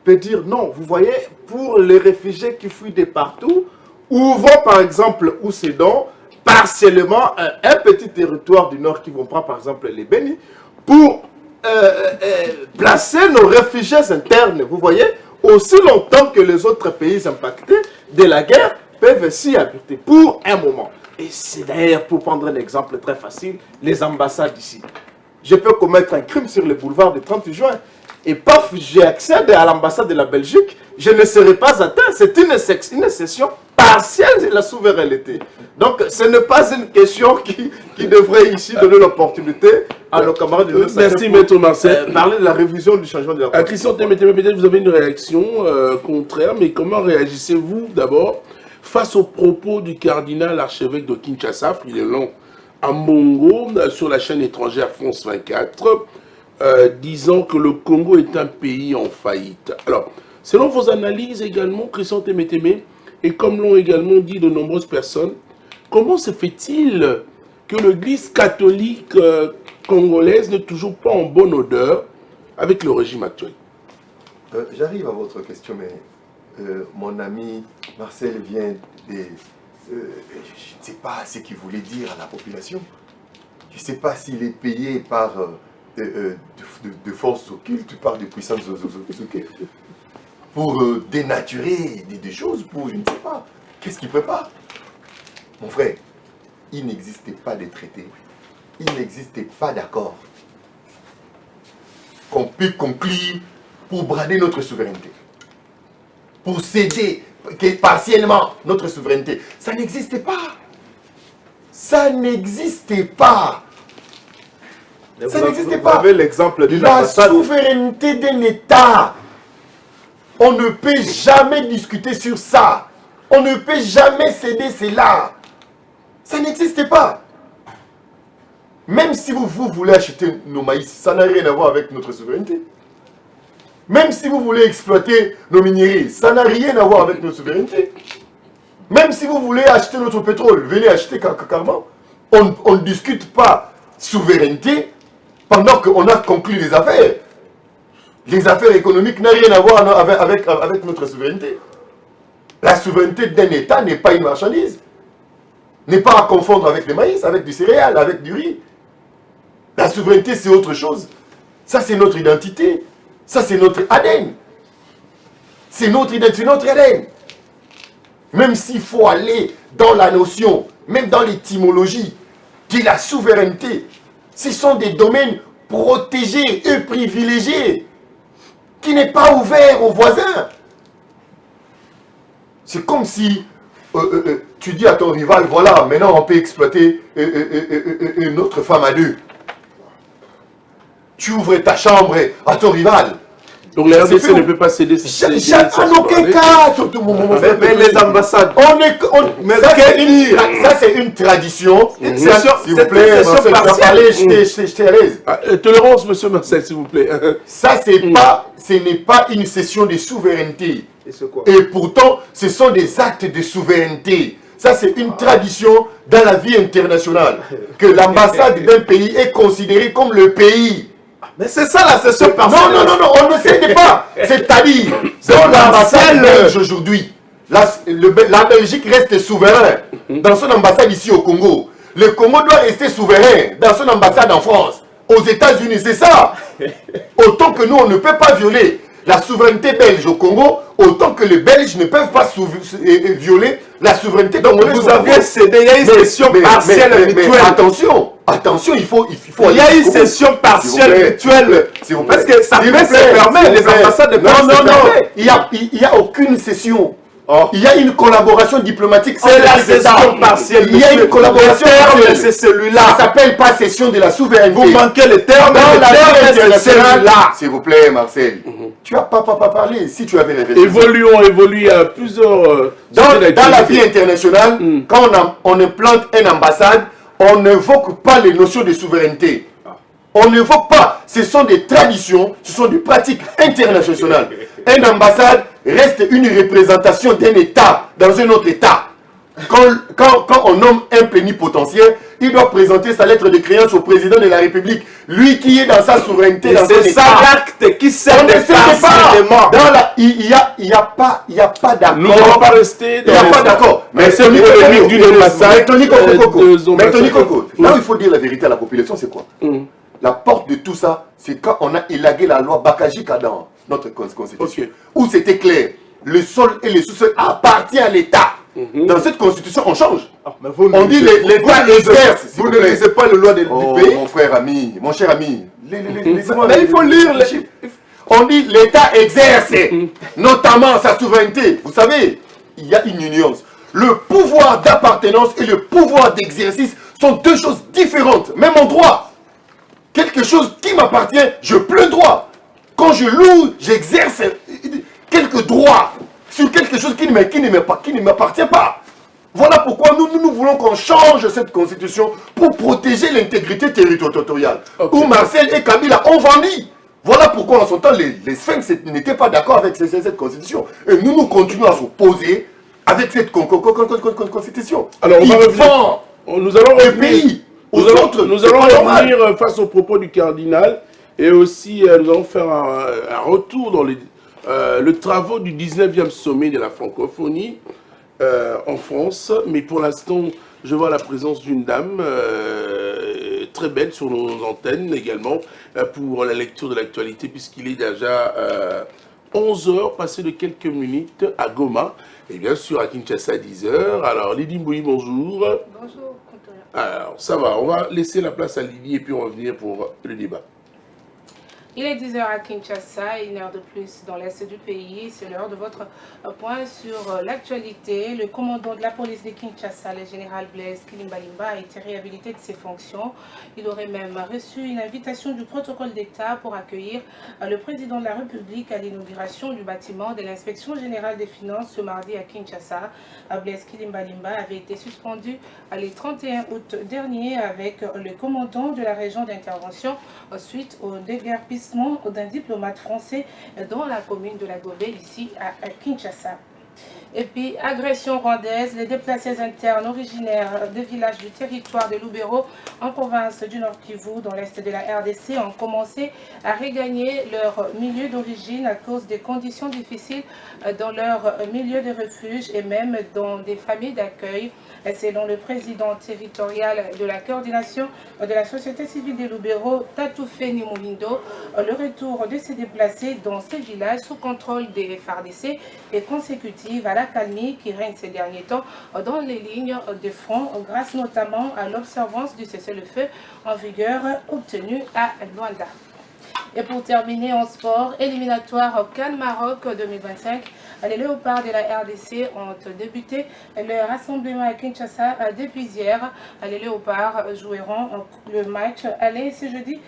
D: peut dire non, vous voyez, pour les réfugiés qui fuient de partout, ouvrons par exemple où c'est donc partiellement un petit territoire du nord qui vont prendre par exemple les Bénis pour placer nos réfugiés internes, vous voyez, aussi longtemps que les autres pays impactés de la guerre peuvent s'y habiter pour un moment. Et c'est d'ailleurs, pour prendre un exemple très facile, les ambassades ici. Je peux commettre un crime sur le boulevard du 30 juin et paf, j'accède à l'ambassade de la Belgique, je ne serai pas atteint. C'est une cession partielle de la souveraineté. Donc, ce n'est pas une question qui devrait ici donner l'opportunité à nos camarades de l'USAID.
B: Merci, Maître Marcel.
D: Parler de la révision du changement de la
B: Christian Témétémé, peut-être vous avez une réaction contraire, mais comment réagissez-vous d'abord face aux propos du cardinal archevêque de Kinshasa, Fridolin Ambongo, sur la chaîne étrangère France 24, disant que le Congo est un pays en faillite. Alors, selon vos analyses également, Christian Témétémé, et comme l'ont également dit de nombreuses personnes, comment se fait-il que l'Église catholique congolaise n'est toujours pas en bonne odeur avec le régime actuel?
F: J'arrive à votre question, mais mon ami Marcel vient de... je ne sais pas ce qu'il voulait dire à la population. Je ne sais pas s'il est payé par de forces occultes, par des puissances occultes, pour dénaturer des choses, pour je ne sais pas. Qu'est-ce qu'il prépare? Mon frère, il n'existait pas de traité, il n'existait pas d'accord qu'on peut conclure pour brader notre souveraineté, pour céder partiellement notre souveraineté. Ça n'existait pas. Ça n'existait pas. Ça n'existait pas.
D: Vous avez l'exemple d'une
F: La
D: ambassade.
F: souveraineté d'un État. On ne peut jamais discuter sur ça. On ne peut jamais céder cela. Ça n'existait pas. Même si vous voulez acheter nos maïs, ça n'a rien à voir avec notre souveraineté. Même si vous voulez exploiter nos minerais, ça n'a rien à voir avec notre souveraineté. Même si vous voulez acheter notre pétrole, venez acheter carrément. On ne discute pas souveraineté pendant qu'on a conclu les affaires. Les affaires économiques n'ont rien à voir avec notre souveraineté. La souveraineté d'un État n'est pas une marchandise. N'est pas à confondre avec le maïs, avec du céréal, avec du riz. La souveraineté, c'est autre chose. Ça, c'est notre identité. Ça, c'est notre ADN. C'est notre identité, notre ADN. Même s'il faut aller dans la notion, même dans l'étymologie, de la souveraineté. Ce sont des domaines protégés et privilégiés qui n'est pas ouvert aux voisins. C'est comme si tu dis à ton rival, voilà, maintenant on peut exploiter une autre femme à deux. Tu ouvres ta chambre à ton rival.
B: Donc la RDC ne peut pas céder.
F: En aucun cas.
D: Mais les ambassades.
F: Ça c'est une tradition. S'il vous plaît, Marcel, je t'ai à l'aise.
B: Tolérance, monsieur Marcel, s'il vous plaît.
F: Ça, ce n'est pas une session de souveraineté.
D: Et c'est quoi?
F: Et pourtant, ce sont des actes de souveraineté. Ça, c'est une tradition dans la vie internationale. Que l'ambassade d'un pays est considérée comme le pays.
D: Mais c'est ça la session partielle.
F: Non, on ne cède pas. C'est-à-dire, dans l'ambassade belge aujourd'hui, la Belgique reste souverain dans son ambassade ici au Congo. Le Congo doit rester souverain dans son ambassade en France, aux États-Unis. C'est ça. Autant que nous, on ne peut pas violer la souveraineté belge au Congo, autant que les Belges ne peuvent pas violer la souveraineté congolaise.
D: Vous aviez cédé, il y a une session partielle mutuelle.
F: Attention, il faut
D: il y a une session partielle mutuelle. Parce que ça peut se permettre, les ambassades de
F: Non, il n'y a aucune session. Il y a une collaboration diplomatique.
D: C'est la session partielle.
F: Il y a une collaboration.
D: C'est celui-là.
F: Ça ne s'appelle pas session de la souveraineté.
D: Vous manquez le terme.
F: Dans la
D: c'est celui-là.
F: S'il vous plaît, Marcel. Tu n'as pas parlé si tu avais révélé.
B: Évolue à plusieurs...
F: Dans la vie internationale, quand on implante une ambassade, on n'évoque pas les notions de souveraineté. On n'évoque pas. Ce sont des traditions, ce sont des pratiques internationales. Une ambassade reste une représentation d'un État dans un autre État. Quand on nomme un plénipotentiaire, il doit présenter sa lettre de créance au président de la République. Lui qui est dans sa souveraineté, dans son État.
D: C'est ça l'acte qui sert de
F: pas. Il n'y a pas d'accord.
B: Nous n'allons pas rester
F: Il n'y a pas d'accord. Mais c'est
B: d'une ambassade.
F: Tony Coco. Là où il faut dire la vérité à la population, c'est quoi? La porte de tout ça, c'est quand on a élagué la loi Bakajika dans notre constitution. Où c'était clair. Le sol et le sous-sol appartiennent à l'État. Dans cette constitution, on change. On dit l'État exerce.
D: Vous ne lisez pas le loi du pays.
F: Mon frère ami, mon cher ami.
D: Mais il faut lire les chiffres.
F: On dit l'État exerce notamment sa souveraineté. Vous savez, il y a une nuance. Le pouvoir d'appartenance et le pouvoir d'exercice sont deux choses différentes. Même en droit. Quelque chose qui m'appartient, je pleure droit. Quand je loue, j'exerce quelques droits sur quelque chose qui ne m'appartient pas. Voilà pourquoi nous voulons qu'on change cette constitution pour protéger l'intégrité territoriale. Où Marcel et Kabila ont vendu. Voilà pourquoi en son temps, les Sphinx n'étaient pas d'accord avec cette constitution. Et nous continuons à s'opposer avec cette constitution.
B: Alors, nous allons
F: le pays.
B: Nous allons revenir face aux propos du cardinal et aussi nous allons faire un retour dans le travaux du 19e sommet de la francophonie en France. Mais pour l'instant, je vois la présence d'une dame très belle sur nos antennes également pour la lecture de l'actualité puisqu'il est déjà 11 h passé de quelques minutes à Goma et bien sûr à Kinshasa 10 h. Alors Lydie Mbouyi, bonjour.
G: Bonjour.
B: Alors, ça va, on va laisser la place à Lydie et puis revenir pour le débat.
G: Il est 10 h à Kinshasa, une heure de plus dans l'est du pays. C'est l'heure de votre point sur l'actualité. Le commandant de la police de Kinshasa, le général Blaise Kilimbalimba, a été réhabilité de ses fonctions. Il aurait même reçu une invitation du protocole d'État pour accueillir le président de la République à l'inauguration du bâtiment de l'inspection générale des finances ce mardi à Kinshasa. Blaise Kilimbalimba avait été suspendu le 31 août dernier avec le commandant de la région d'intervention suite au déguerpissement d'un diplomate français dans la commune de la Gobé, ici à Kinshasa. Et puis, agression rwandaise, les déplacés internes originaires des villages du territoire de Lubero en province du Nord Kivu, dans l'est de la RDC, ont commencé à regagner leur milieu d'origine à cause des conditions difficiles dans leur milieu de refuge et même dans des familles d'accueil. Selon le président territorial de la coordination de la société civile de Lubero, Tatoufeni Moulindo, le retour de ces déplacés dans ces villages sous contrôle des FARDC est consécutif à la l'accalmie qui règne ces derniers temps dans les lignes de front, grâce notamment à l'observance du cessez-le-feu en vigueur obtenu à Luanda. Et pour terminer en sport, éliminatoire CAN Maroc 2025, les Léopards de la RDC ont débuté le rassemblement à Kinshasa depuis hier. Les Léopards joueront le match aller ce jeudi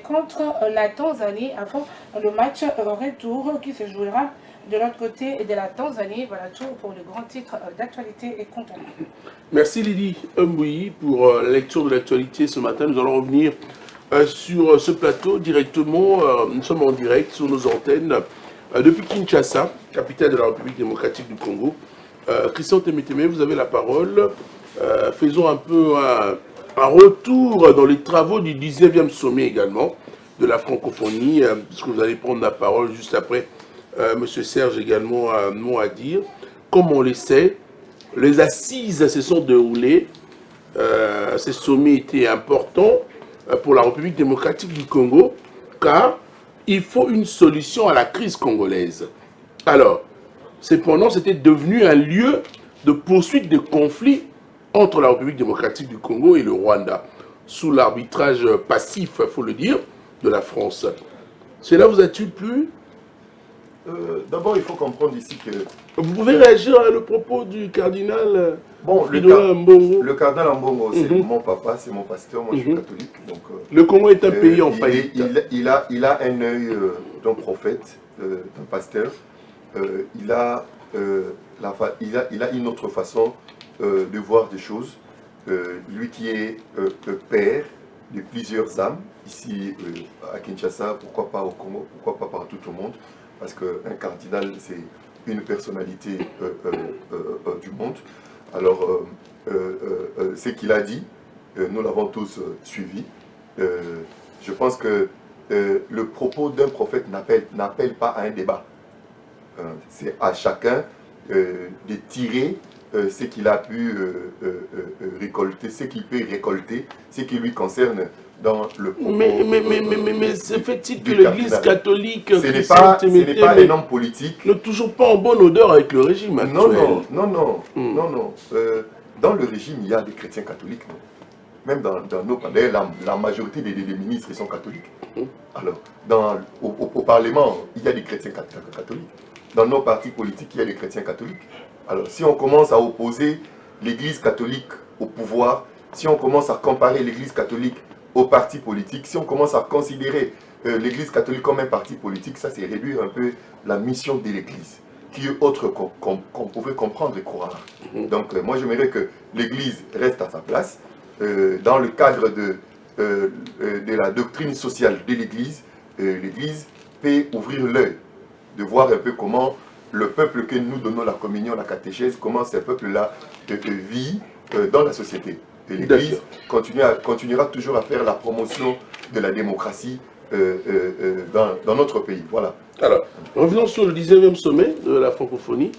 G: contre la Tanzanie avant le match retour qui se jouera de l'autre côté de la Tanzanie. Voilà tout pour le grand titre d'actualité et contenu.
B: Merci Lydie Mbouyi pour la lecture de l'actualité ce matin. Nous allons revenir sur ce plateau directement. Nous sommes en direct sur nos antennes depuis Kinshasa, capitale de la République démocratique du Congo. Christian Témétémé, vous avez la parole. Faisons un peu un retour dans les travaux du 19e sommet également de la francophonie, puisque vous allez prendre la parole juste après. Monsieur Serge également a un mot à dire. Comme on le sait, les assises se sont déroulées. Ces sommets étaient importants pour la République démocratique du Congo, car il faut une solution à la crise congolaise. Alors, cependant, c'était devenu un lieu de poursuite de conflits entre la République démocratique du Congo et le Rwanda, sous l'arbitrage passif, il faut le dire, de la France. Cela vous a-t-il plu?
F: D'abord, il faut comprendre ici que...
B: Vous pouvez réagir à le propos du cardinal
F: Bon,
B: Mbongo.
F: le cardinal Mbongo, c'est mon papa, c'est mon pasteur, moi je suis catholique. Donc,
B: le Congo est un pays en faillite.
F: Il a un œil d'un prophète, d'un pasteur. Il a une autre façon de voir des choses. Lui qui est père de plusieurs âmes, ici à Kinshasa, pourquoi pas au Congo, pourquoi pas partout au monde, parce qu'un cardinal, c'est une personnalité du monde. Alors, ce qu'il a dit, nous l'avons tous suivi. Je pense que le propos d'un prophète n'appelle pas à un débat. C'est à chacun de tirer ce qu'il a pu récolter, ce qu'il peut récolter, ce qui lui concerne dans le propos.
B: Mais c'est fait-il que l'Église catholique,
F: ce n'est pas un homme politique,
B: n'est toujours pas en bonne odeur avec le régime actuel?
F: Non. Dans le régime, il y a des chrétiens catholiques. Non? Même dans nos pays, la majorité des ministres sont catholiques. Alors, au Parlement, il y a des chrétiens catholiques. Dans nos partis politiques, il y a des chrétiens catholiques. Alors, si on commence à opposer l'Église catholique au pouvoir, si on commence à comparer l'Église catholique aux partis politiques, si on commence à considérer l'Église catholique comme un parti politique, ça c'est réduire un peu la mission de l'Église, qui est autre qu'on pouvait comprendre et croire. Donc moi j'aimerais que l'Église reste à sa place, dans le cadre de la doctrine sociale de l'Église. L'Église peut ouvrir l'œil, de voir un peu comment le peuple que nous donnons la communion, la catéchèse, comment ce peuple-là vit dans la société. Et l'Église continuera toujours à faire la promotion de la démocratie dans notre pays. Voilà.
B: Alors, revenons sur le 19e sommet de la francophonie.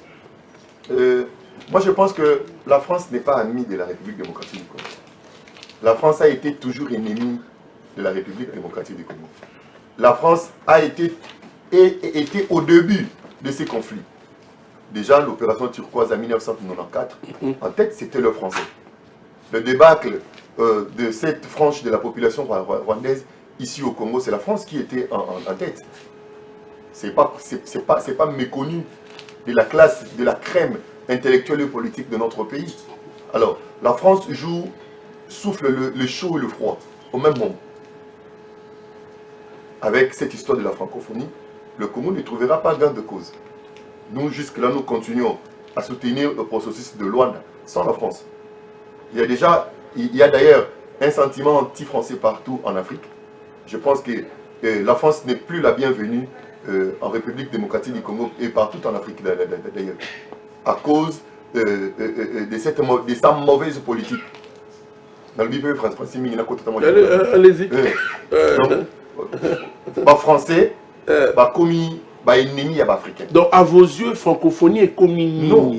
F: Moi, je pense que la France n'est pas amie de la République démocratique du Congo. La France a été toujours ennemie de la République démocratique du Congo. La France a été au début de ces conflits. Déjà, l'opération turquoise en 1994, en tête, c'était le Français. Le débâcle de cette frange de la population rwandaise ici au Congo, c'est la France qui était en tête. C'est pas méconnu de la classe, de la crème intellectuelle et politique de notre pays. Alors, la France souffle le chaud et le froid au même moment. Avec cette histoire de la francophonie, le Congo ne trouvera pas gain de cause. Nous, jusque-là, nous continuons à soutenir le processus de Luanda sans la France. Il y a d'ailleurs un sentiment anti-français partout en Afrique. Je pense que la France n'est plus la bienvenue en République démocratique du Congo et partout en Afrique d'ailleurs, à cause de sa mauvaise politique. Dans le Bible français,
B: allez-y.
F: Donc, français, commis, ennemi africain.
B: Donc, à vos yeux, francophonie est communie.
F: Non.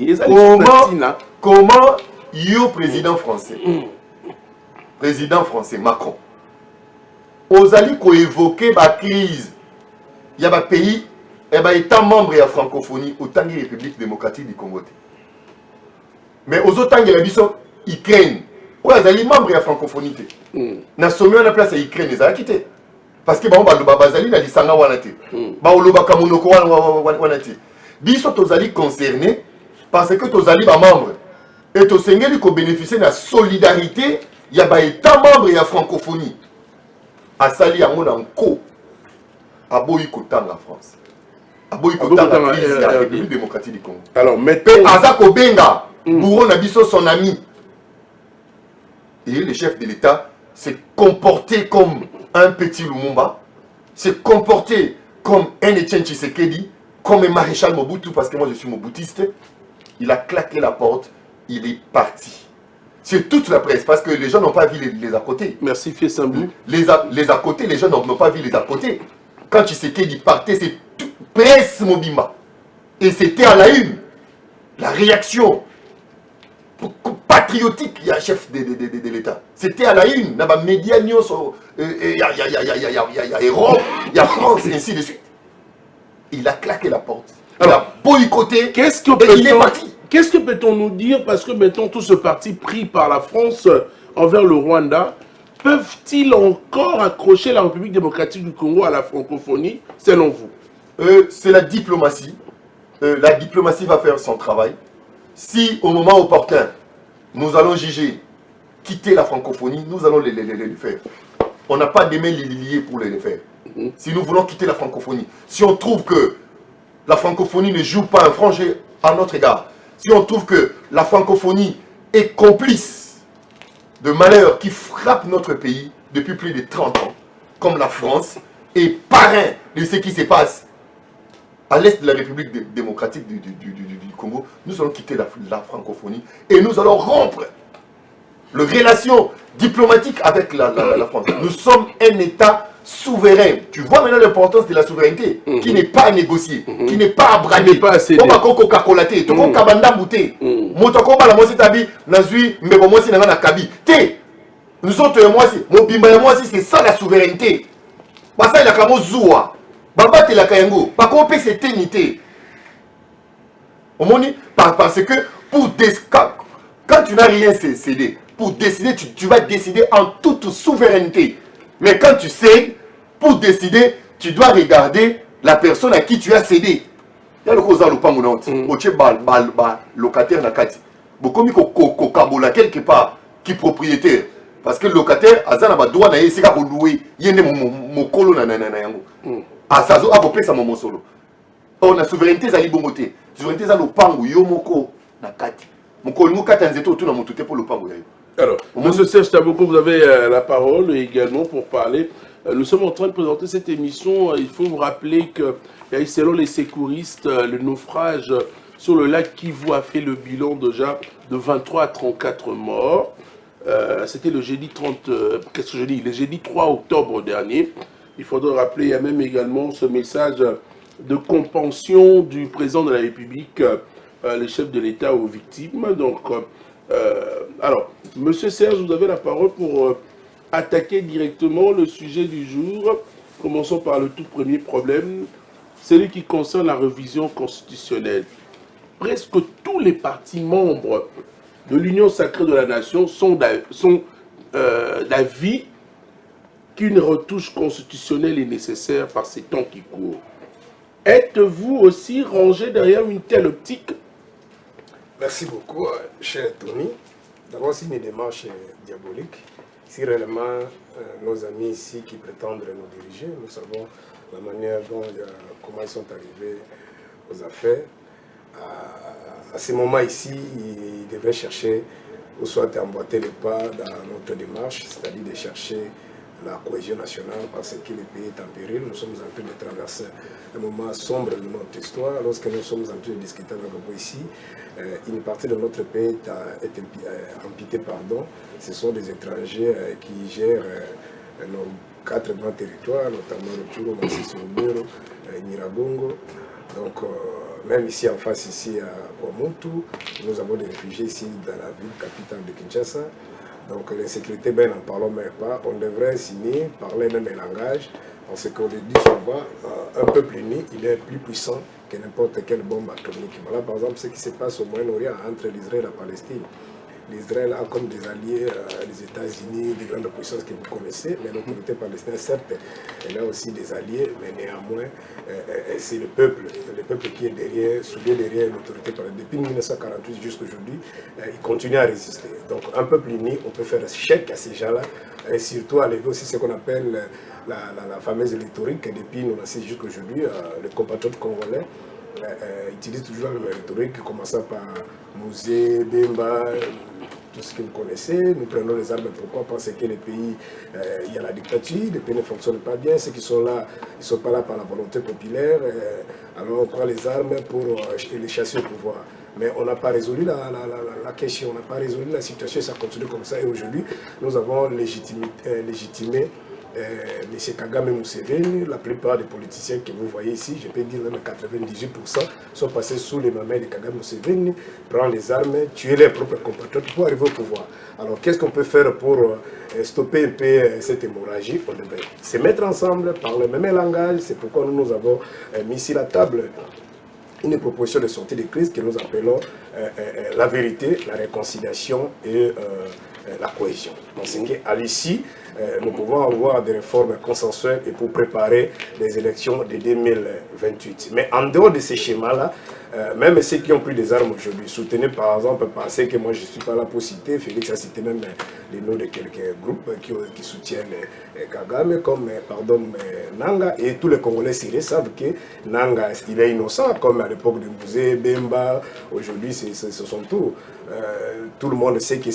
F: Comment yo président français, Macron, osali ko évoquer la crise, il y a un pays eh ben, étant membre de la francophonie, autant que la République démocratique du Congo. Mais aux autres, il y a l'Ukraine. Ouais, ils sont membres de la francophonie. Na sommet, on a place à l'Ukraine, ils ont quitté. Parce que bazali na lisanga wana te. Ba olobaka monoko wana te. Biso tozali concerné parce que tozali ba membre et tosengeli ko bénéficier de la solidarité ya ba état membre ya francophonie. Asali yango na nko aboyi kotanga France. Aboyi kotanga la République démocratique du Congo.
B: Alors
F: Pe
B: mettons
F: Azako Benga, bourreau na biso son ami. Et le chef de l'État s'est comporté comme un petit Lumumba, s'est comporté comme un Etienne Tshisekedi, comme un maréchal Mobutu, parce que moi je suis moboutiste. Il a claqué la porte, il est parti. C'est toute la presse, parce que les gens n'ont pas vu les à côté.
B: merci Fiesambou.
F: Les à côté, les gens n'ont pas vu les à côté. Quand Tshisekedi partait, c'est toute presse Mobimba. Et c'était à la une. La réaction patriotique, il y a un chef de l'État. C'était à la une. Il y a des médias, il y a Europe, il y a France, et ainsi de suite. Il a claqué la porte. Il a boycotté.
B: Qu'est-ce que
F: il est parti.
B: Qu'est-ce que peut-on nous dire? Parce que mettons tout ce parti pris par la France envers le Rwanda, peuvent-ils encore accrocher la République démocratique du Congo à la francophonie, selon vous?
F: C'est la diplomatie. La diplomatie va faire son travail. Si au moment opportun, nous allons juger, quitter la francophonie, nous allons le faire. On n'a pas de mains liées pour le faire. Si nous voulons quitter la francophonie, si on trouve que la francophonie ne joue pas un franc jeu à notre égard, si on trouve que la francophonie est complice de malheurs qui frappent notre pays depuis plus de 30 ans, comme la France, et parrain de ce qui se passe à l'est de la République démocratique du Congo, nous allons quitter la francophonie et nous allons rompre les relations diplomatiques avec la France. Nous sommes un État souverain. Tu vois maintenant l'importance de la souveraineté, qui n'est pas à négocier, qui n'est pas à brader.
B: Qui n'est pas à céder.
F: Nous autres, c'est ça la souveraineté. Ça, il a comme Zoua. Babate la Kayango, pas qu'on peut s'éteindre. Parce que quand tu n'as rien cédé, pour décider, tu vas décider en toute souveraineté. Mais quand tu sais, pour décider, tu dois regarder la personne à qui tu as cédé. Il y a le cause dans le locataire na kati. Beaucoup de kabola quelque part qui propriétaire. Parce que le locataire, azana ba droit na yesika ko louer, yene mokolo na yango. Asazo apopé sa momo solo. On a souveraineté za libongoté. Souveraineté za lopango yo moko na kati. Mokolo mo kata nzeto tout na mototé pour lopango yayo.
B: Alors, Monsieur Serge Taboko, vous avez la parole également pour parler. Nous sommes en train de présenter cette émission. Il faut vous rappeler que selon les secouristes, le naufrage sur le lac Kivu a fait le bilan déjà de 23 à 34 morts. C'était le jeudi 30, qu'est-ce que je dis, le jeudi 3 octobre dernier. Il faudrait rappeler, il y a même également ce message de compassion du président de la République, les chefs de l'État aux victimes. Donc, alors, Monsieur Serge, vous avez la parole pour attaquer directement le sujet du jour. Commençons par le tout premier problème, celui qui concerne la révision constitutionnelle. Presque tous les partis membres de l'Union sacrée de la nation sont d'avis qu'une retouche constitutionnelle est nécessaire par ces temps qui courent. Êtes-vous aussi rangé derrière une telle optique?
E: Merci beaucoup, cher Tony. D'abord, c'est une démarche diabolique. Si réellement nos amis ici qui prétendent nous diriger, nous savons la manière dont comment ils sont arrivés aux affaires. À ce moment ici, ils devraient chercher ou soit emboîter le pas dans notre démarche, c'est-à-dire de chercher la cohésion nationale parce que le pays est en péril. Nous sommes en train de traverser un moment sombre de notre histoire. Lorsque nous sommes en train de discuter avec vous ici, une partie de notre pays est amputée, pardon. Ce sont des étrangers qui gèrent nos 4 grands territoires, notamment le Tchuro, Massissi, Lubero, Nyiragongo. Donc, même ici en face, ici à Kwamutu, nous avons des réfugiés ici dans la ville capitale de Kinshasa. Donc l'insécurité, ben n'en parlons même pas. On devrait signer, parler même un langage On sait qu'on le dit souvent, un peuple uni, il est plus puissant que n'importe quelle bombe atomique. Voilà par exemple ce qui se passe au Moyen-Orient entre l'Israël et la Palestine. L'Israël a comme des alliés les États-Unis, des grandes puissances que vous connaissez, mais l'autorité palestinienne, certes, elle a aussi des alliés, mais néanmoins, c'est le peuple qui est derrière, soudé derrière l'autorité palestinienne. Depuis 1948 jusqu'à aujourd'hui, il continue à résister. Donc, un peuple uni, on peut faire chèque à ces gens-là, et surtout à lever aussi ce qu'on appelle la fameuse rhétorique, depuis 1996 jusqu'à aujourd'hui, les compatriotes congolais utilisent toujours la rhétorique, commençant par Mouzé, Bemba, tout ce que vous connaissez. Nous prenons les armes. Pourquoi? Parce que les pays, il y a la dictature, les pays ne fonctionnent pas bien. Ceux qui sont là, ils ne sont pas là par la volonté populaire. Alors on prend les armes pour les chasser au pouvoir. Mais on n'a pas résolu la question, on n'a pas résolu la situation et ça continue comme ça. Et aujourd'hui, nous avons légitimé M. Kagame Museveni. La plupart des politiciens que vous voyez ici, je peux dire même 98%, sont passés sous les mains de Kagame Museveni, prendre les armes, tuer leurs propres compatriotes pour arriver au pouvoir. Alors qu'est-ce qu'on peut faire pour stopper un peu cette hémorragie? On devrait se mettre ensemble, parler le même langage. C'est pourquoi nous avons mis sur la table une proposition de sortie de crise que nous appelons la vérité, la réconciliation et la cohésion. Donc c'est qu'à l'issue, nous pouvons avoir des réformes consensuelles et pour préparer les élections de 2028. Mais en dehors de ces schémas-là, même ceux qui ont pris des armes aujourd'hui, soutenus par exemple par ceux que moi je ne suis pas là pour citer, Félix a cité même les noms de quelques groupes qui soutiennent Kagame, comme Nanga, et tous les Congolais syriens savent que Nanga il est innocent, comme à l'époque de Mouzé, Bemba, aujourd'hui c'est son tour. Tout le monde sait que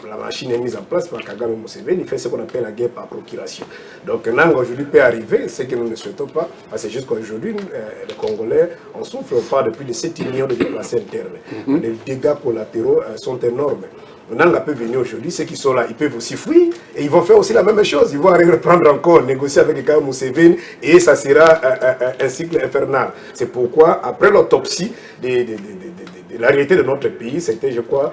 E: la machine est mise en place par Kagame Museveni, il fait ce qu'on appelle la guerre par procuration. Donc Nanga aujourd'hui peut arriver, ce que nous ne souhaitons pas, parce que jusqu'à aujourd'hui, les Congolais en souffrent, on parle de plus de 7 millions de déplacés internes. Les dégâts collatéraux sont énormes. Nanga peut venir aujourd'hui, ceux qui sont là, ils peuvent aussi fuir et ils vont faire aussi la même chose. Ils vont aller reprendre encore, négocier avec Kagame Museveni et ça sera un cycle infernal. C'est pourquoi, après l'autopsie la réalité de notre pays, c'était, je crois,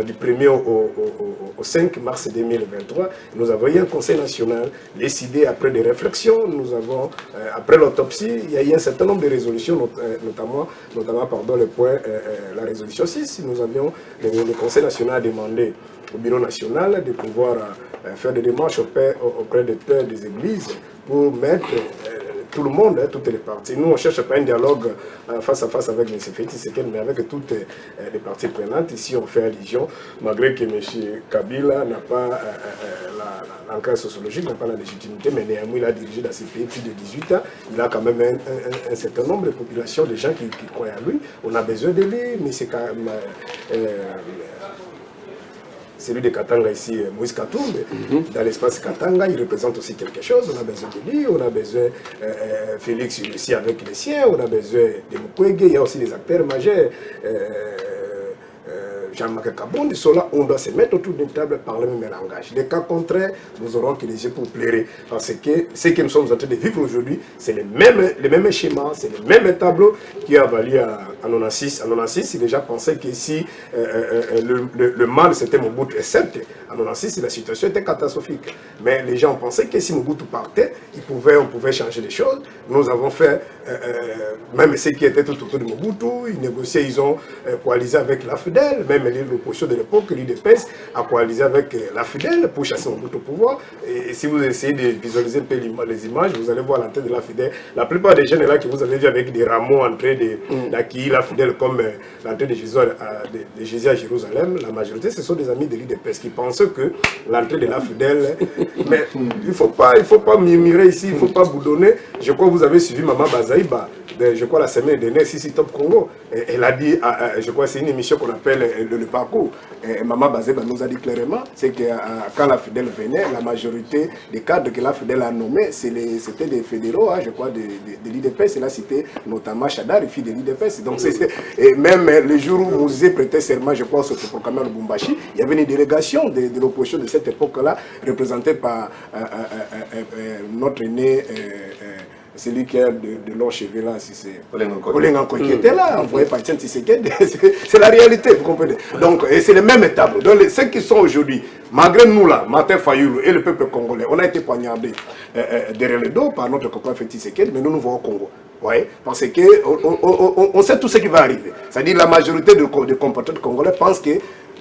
E: du 1er au 5 mars 2023, nous avons eu un conseil national décidé après des réflexions. Nous avons, après l'autopsie, il y a eu un certain nombre de résolutions, notamment le point, la résolution 6. Nous avions, le conseil national a demandé au bureau national de pouvoir faire des démarches auprès des pères des églises pour mettre tout le monde, toutes les parties. Nous, on ne cherche pas un dialogue face à face avec M. Félix Tshisekedi, mais avec toutes les parties prenantes. Ici, on fait allusion, malgré que M. Kabila n'a pas l'enquête sociologique, n'a pas la légitimité, mais néanmoins, il a dirigé dans ces pays plus de 18 ans. Il a quand même un certain nombre de populations, de gens qui croient à lui. On a besoin de lui, mais c'est quand même... celui de Katanga ici, Moïse Katumbi, dans l'espace Katanga, il représente aussi quelque chose. On a besoin de lui, on a besoin Félix ici avec les siens, on a besoin de Mukwege, il y a aussi des acteurs majeurs. Jean-Marc Kabondi, cela, on doit se mettre autour d'une table par le même langage. Les cas contraires, nous aurons que les yeux pour pleurer. Parce que ce que nous sommes en train de vivre aujourd'hui, c'est les mêmes schémas, c'est le même tableau qui a valu à 96. À 96, il déjà pensait que si le mal c'était Mobutu, et certes, à 96, la situation était catastrophique. Mais les gens pensaient que si Mobutu partait, on pouvait changer les choses. Nous avons fait, même ceux qui étaient tout autour de Mobutu, ils négociaient, ils ont coalisé avec la FDL, même l'opposition de l'époque, l'UDPS, a coalisé avec la FDL pour chasser Mobutu au pouvoir. Et si vous essayez de visualiser un peu les images, vous allez voir l'entrée de la FDL. La plupart des jeunes là que vous avez vu avec des rameaux en train d'acquérir la FDL comme l'entrée de Jésus à Jérusalem, la majorité, ce sont des amis de l'UDPS qui pensent que l'entrée de la FDL... Mais il ne faut pas murmurer ici, il ne faut pas boudonner. Je crois que vous avez suivi Maman Bazaïba, je crois la semaine dernière, ici Top Congo. Elle a dit, je crois que c'est une émission qu'on appelle le parcours. Maman Bazaïba nous a dit clairement, c'est que quand la FDL venait, la majorité des cadres que la FDL a nommés, c'était des fédéraux, je crois, de l'IDPS. Et là, c'était notamment Chadar, fille de l'IDPS. Donc, et même le jour où Mouzé prêtait serment, je crois, sur le programme de Lubumbashi, il y avait une délégation de l'opposition de cette époque-là, représentée par notre aîné celui qui a de longs cheveux là, si c'est
F: Olengo
E: Olengo qui était là, envoyé par Etienne Tshisekedi. C'est la réalité, vous comprenez. Donc, et c'est le même tableau. Donc, ceux qui sont aujourd'hui, malgré nous là, Martin Fayoulou et le peuple congolais, on a été poignardés derrière le dos par notre copain Félix Tshisekedi, mais nous nous voyons au Congo. Ouais, parce que on sait tout ce qui va arriver. C'est-à-dire la majorité des compatriotes congolais pensent que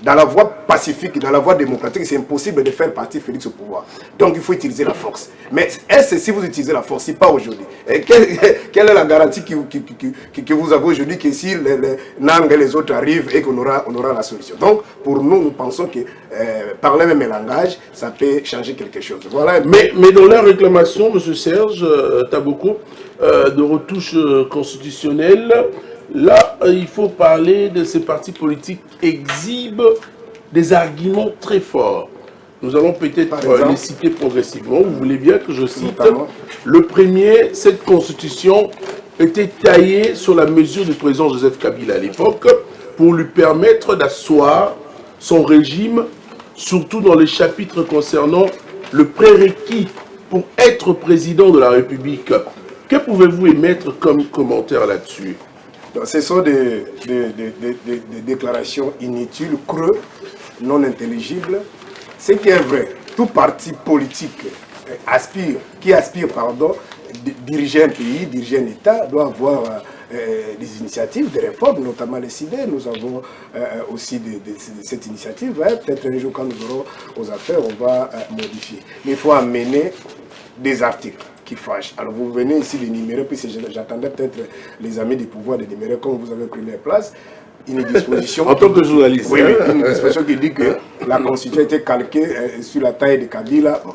E: dans la voie pacifique, dans la voie démocratique, c'est impossible de faire partir Félix au pouvoir. Donc il faut utiliser la force. Mais est-ce que si vous utilisez la force, si pas aujourd'hui, quelle est la garantie que vous avez aujourd'hui que si les Nang et les autres arrivent et qu'on aura la solution? Donc pour nous, nous pensons que par le même langage, ça peut changer quelque chose. Voilà.
B: Mais dans la réclamation, M. Serge Taboko, de retouches constitutionnelles, là, il faut parler de ces partis politiques exhibent des arguments très forts. Nous allons peut-être les citer progressivement. Vous voulez bien que je cite? Le premier, cette constitution était taillée sur la mesure du président Joseph Kabila à l'époque pour lui permettre d'asseoir son régime, surtout dans les chapitres concernant le prérequis pour être président de la République. Que pouvez-vous émettre comme commentaire là-dessus?
E: Ce sont des déclarations inutiles, creux, non intelligibles. Ce qui est vrai, tout parti politique qui aspire, diriger un pays, diriger un État, doit avoir des initiatives, des réformes, notamment les CID. Nous avons aussi cette initiative. Peut-être un jour, quand nous aurons aux affaires, on va modifier. Mais il faut amener des articles qui fâchent. Alors vous venez ici d'énumérer, puis j'attendais peut-être les amis du pouvoir d'énumérer, comme vous avez pris les places, une disposition...
B: En tant que journaliste.
E: Oui, une disposition qui dit que la Constitution a été calquée sur la taille de Kabila. Bon.